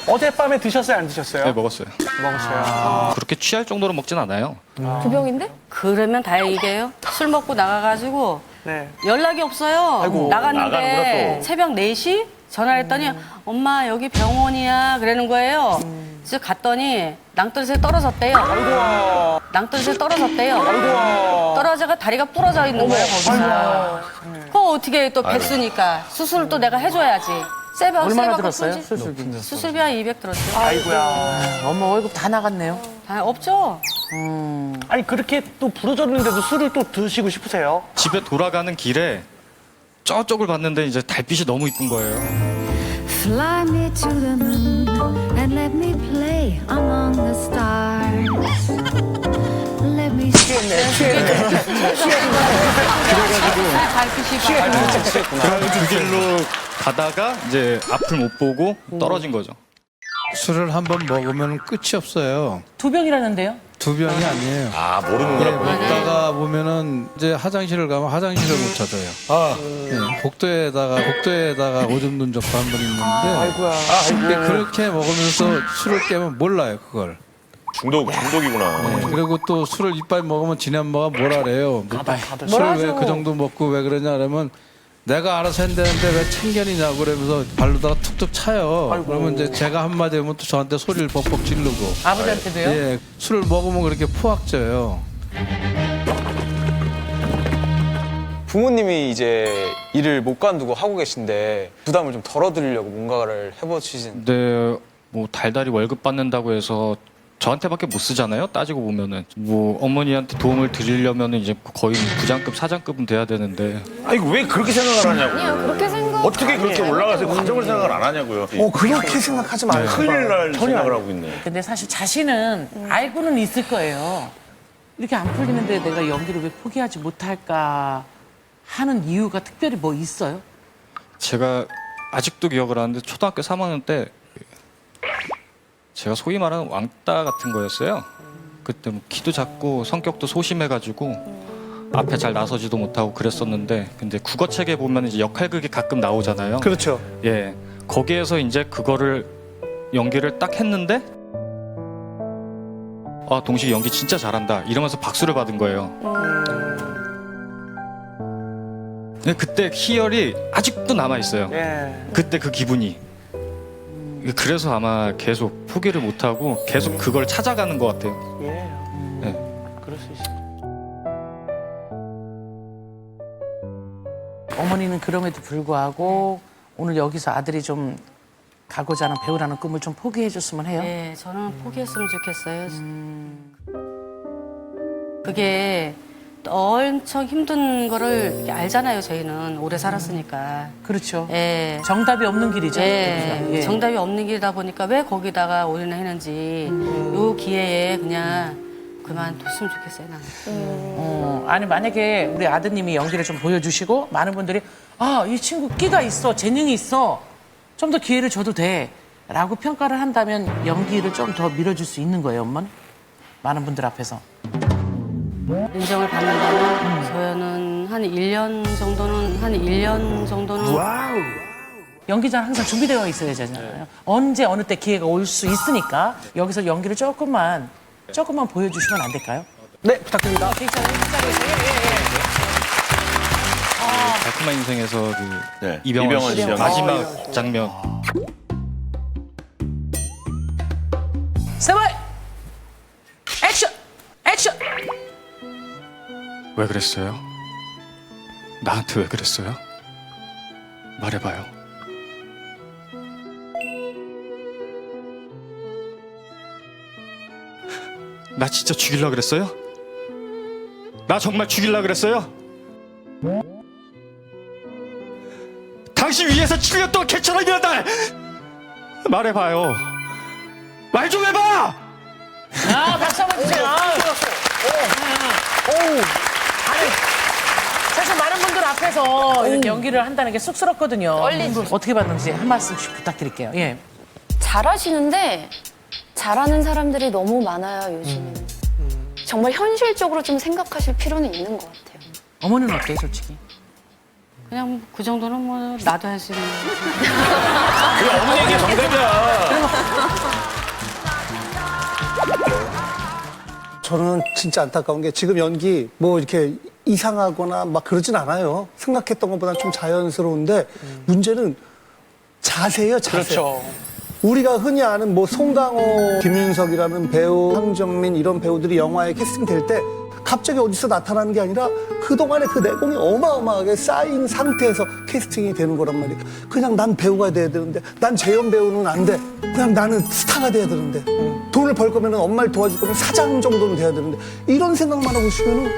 어젯밤에 드셨어요, 안 드셨어요? 네, 먹었어요. 먹었어요. 그렇게 취할 정도로 먹진 않아요. 두 병인데? 그러면 다행이게요. 술 먹고 나가가지고 네. 연락이 없어요. 나가는구나, 나갔는데 또. 새벽 4시 전화를 했더니 엄마 여기 병원이야 그러는 거예요. 그래서 갔더니 낭떠러지에 떨어졌대요. 낭떠러지에 떨어졌대요. 떨어져가 다리가 부러져 있는 거예요 거기서. 그거 어떻게 또 백수니까 수술을 또 내가 해줘야지. 얼마나 들었어요? 수술비. 수술비 한 200 들었어요. 아이고야. 엄마 월급 다 나갔네요. 다 없죠? 아니 그렇게 또 부러졌는데도 술을 또 드시고 싶으세요? 집에 돌아가는 길에 저쪽을 봤는데 이제 달빛이 너무 이쁜 거예요. Fly me to the moon and let me play among the stars. Let me 그래가지고 그 길로 가다가 이제 앞을 못 보고 떨어진 거죠. 술을 한 번 먹으면 끝이 없어요. 2병이라는데요? 2병이 아니에요. 아, 모르는구나. 먹다가 보면은 이제 화장실을 가면 화장실을 못 찾아요. 복도에다가 오줌 눈 적도 한 번 있는데 근데 그렇게 먹으면서 술을 깨면 몰라요 그걸. 중독이구나. 그리고 또 술을 이빨 먹으면 지네 엄마가 뭐라래요. 술을 왜 그 정도 먹고 왜 그러냐 그러면 내가 알아서 한다는데 왜 참견이냐고 그러면서 발로다가 툭툭 차요. 그러면 이제 제가 한마디 하면 또 저한테 소리를 벅벅 지르고. 아버지한테도요? 예, 술을 먹으면 그렇게 포악져요. 부모님이 이제 일을 못 관두고 하고 계신데 부담을 좀 덜어드리려고 뭔가를 해보시는. 근데 뭐 달달이 월급 받는다고 해서 저한테밖에 못 쓰잖아요. 따지고 보면은 뭐 어머니한테 도움을 드리려면은 이제 거의 부장급 사장급은 돼야 되는데. 아니 왜 그렇게 생각을 하냐고. 아니요, 그렇게 생각. 어떻게 그렇게 올라가서 가정을 생각을 안 하냐고요. 그렇게 생각하지 말고. 큰일 날 생각을 하고 있네. 근데 사실 자신은 알고는 있을 거예요. 이렇게 안 풀리는데 내가 연기를 왜 포기하지 못할까 하는 이유가 특별히 뭐 있어요? 제가 아직도 기억을 하는데 초등학교 3학년 때 제가 소위 말하는 왕따 같은 거였어요. 그때 뭐 키도 작고 성격도 소심해가지고 앞에 잘 나서지도 못하고 그랬었는데 근데 국어책에 보면 이제 역할극이 가끔 나오잖아요. 그렇죠. 예, 거기에서 이제 그거를 연기를 딱 했는데 아 동식이 연기 진짜 잘한다 이러면서 박수를 받은 거예요. 근데 그때 희열이 아직도 남아 있어요. 그때 그 기분이. 그래서 아마 계속 포기를 못하고 계속 그걸 찾아가는 것 같아요. 그럴 수 있어요. 어머니는 그럼에도 불구하고 오늘 여기서 아들이 좀 가고자 하는 배우라는 꿈을 좀 포기해줬으면 해요. 네, 저는 포기했으면 좋겠어요. 그게 엄청 힘든 거를 알잖아요. 저희는 오래 살았으니까. 그렇죠. 예. 정답이 없는 길이죠. 예. 예. 정답이 없는 길이다 보니까 왜 거기다가 올인했는지 요 기회에 그냥 그만뒀으면 좋겠어요. 나는. 아니 만약에 우리 아드님이 연기를 좀 보여주시고 많은 분들이 아, 이 친구 끼가 있어, 재능이 있어, 좀 더 기회를 줘도 돼라고 평가를 한다면 연기를 좀 더 밀어줄 수 있는 거예요, 엄마는? 많은 분들 앞에서. 인정을 받는다면 저는 한 1년 정도는 연기자는 항상 준비되어 있어야 되잖아요. 언제 어느 때 기회가 올 수 있으니까 여기서 연기를 조금만 보여주시면 안 될까요? 네, 부탁드립니다. 달콤한 인생에서 그 네, 이병헌 이병헌 씨 씨 마지막 장면. 세븐 액션! 액션! 왜 그랬어요? 나한테 왜 그랬어요? 말해봐요. 나 진짜 죽일라 그랬어요? 나 정말 죽일라 그랬어요? 당신 위해서 7년 동안 개처럼 일한다! 말해봐요. 말 좀 해봐! 아, 박수 한번 주세요. 아니, 사실 많은 분들 앞에서 이렇게 연기를 한다는 게 쑥스럽거든요. 떨리지. 어떻게 봤는지 한 말씀씩 부탁드릴게요. 예. 잘하시는데 잘하는 사람들이 너무 많아요, 요즘에는. 정말 현실적으로 좀 생각하실 필요는 있는 것 같아요. 어머니는 어때요, 솔직히? 그냥 그 정도는 뭐 나도 할 수 있는. 그게 어머니에게 정답이야. 저는 진짜 안타까운 게 지금 연기 뭐 이렇게 이상하거나 막 그러진 않아요. 생각했던 것보다 좀 자연스러운데 문제는 자세예요, 자세. 그렇죠. 우리가 흔히 아는 뭐 송강호, 김윤석이라는 배우, 황정민 이런 배우들이 영화에 캐스팅될 때 갑자기 어디서 나타나는 게 아니라 그동안에 그 내공이 어마어마하게 쌓인 상태에서 캐스팅이 되는 거란 말이에요. 그냥 난 배우가 돼야 되는데, 난 재연 배우는 안 돼. 그냥 나는 스타가 돼야 되는데, 돈을 벌 거면 엄마를 도와줄 거면 사장 정도는 돼야 되는데, 이런 생각만 하고 있으면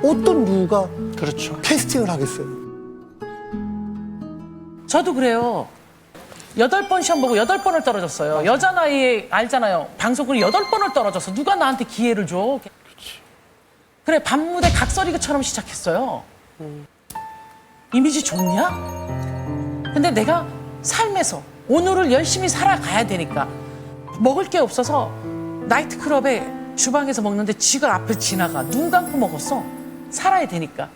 어떤 누가 그렇죠. 캐스팅을 하겠어요. 저도 그래요. 8번 시험 보고 8번을 떨어졌어요. 여자 나이에 알잖아요. 방송국이 8번을 떨어져서 누가 나한테 기회를 줘? 그래, 밤무대 각설이처럼 시작했어요. 이미지 좋냐? 근데 내가 삶에서 오늘을 열심히 살아가야 되니까 먹을 게 없어서 나이트클럽에 주방에서 먹는데 지가 앞을 지나가. 눈 감고 먹었어. 살아야 되니까.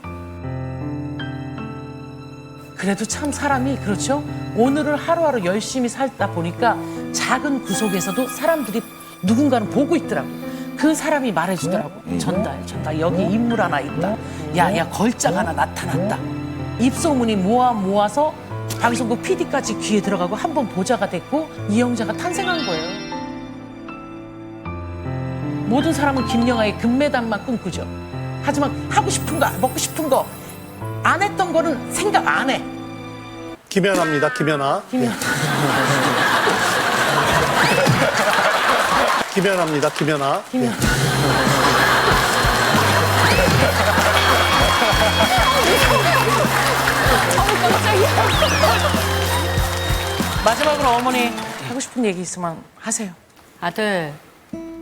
그래도 참 사람이 그렇죠? 오늘을 하루하루 열심히 살다 보니까 작은 구석에서도 사람들이 누군가는 보고 있더라고. 그 사람이 말해주더라고. 전달. 여기 인물 하나 있다. 야, 걸작 하나 나타났다. 입소문이 모아서 방송국 PD까지 귀에 들어가고 한 번 보자가 됐고 이영자가 탄생한 거예요. 모든 사람은 김영하의 금메달만 꿈꾸죠. 하지만 하고 싶은 거, 먹고 싶은 거, 안 했던 거는 생각 안 해. 김연아입니다, 김연아. 김연아입니다, 김연아. 마지막으로 어머니 하고 싶은 얘기 있으면 하세요. 아들,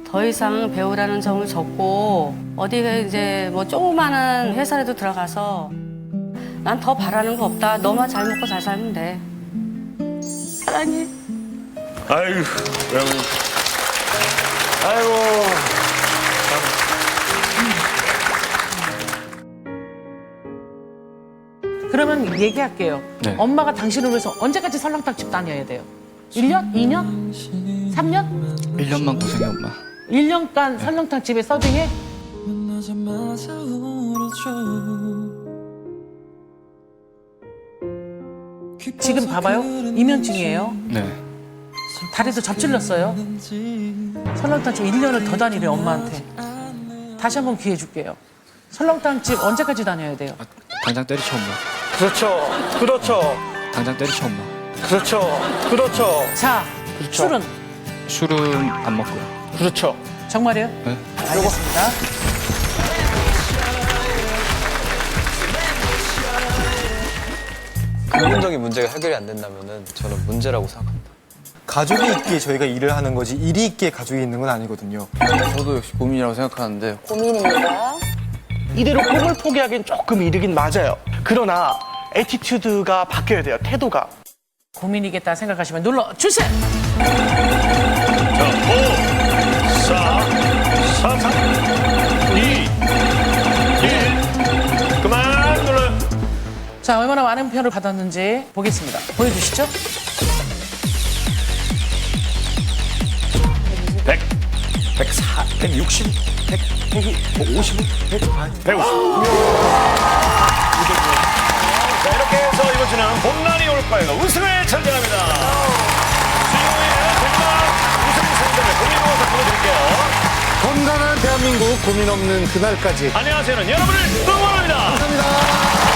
더 이상 배우라는 점을 접고 어디가 이제 뭐 조그마한 회사라도 들어가서 난 더 바라는 거 없다. 너만 잘 먹고 잘 살면 돼. 사랑해. 아이고, 여러분. 아이고. 그러면 얘기할게요. 네. 엄마가 당신을 위해서 언제까지 설렁탕집 다녀야 돼요? 1년? 2년? 3년? 1년만 고생해, 엄마. 1년간 설렁탕집에 서빙해? 지금 봐봐요. 이면증이에요. 네. 다리도 접질렀어요. 설렁탕집 1년을 더 다니래, 엄마한테. 다시 한번 기회 줄게요. 설렁탕집 언제까지 다녀야 돼요? 당장 때리쳐, 엄마. 그렇죠. 그렇죠. 당장 때리쳐 엄마. 그렇죠. 그렇죠. 자, 술은? 술은 안 먹고요. 그렇죠. 정말이요? 네. 알겠습니다. 근본적인 문제가 해결이 안 된다면은 저는 문제라고 생각합니다. 가족이 있기에 저희가 일을 하는 거지 일이 있기에 가족이 있는 건 아니거든요. 저도 역시 고민이라고 생각하는데 고민입니다. 이대로 꿈을 포기하기엔 조금 이르긴 맞아요. 그러나 애티튜드가 바뀌어야 돼요. 태도가. 고민이겠다 생각하시면 눌러주세요. 자, 5, 4, 3, 2, 1. 그만 눌러요. 자, 얼마나 많은 표를 받았는지 보겠습니다. 보여주시죠. 100, 104, 160, 100, 150, 150. 자, 이렇게 해서 이번 주는 봄날이 올까요가 우승을 차지합니다. 주인공의 대박 우승 상금을 고민으로 보내드릴게요. 건강한 대한민국 고민 없는 그날까지. 안녕하세요는 여러분을 응원합니다. 감사합니다.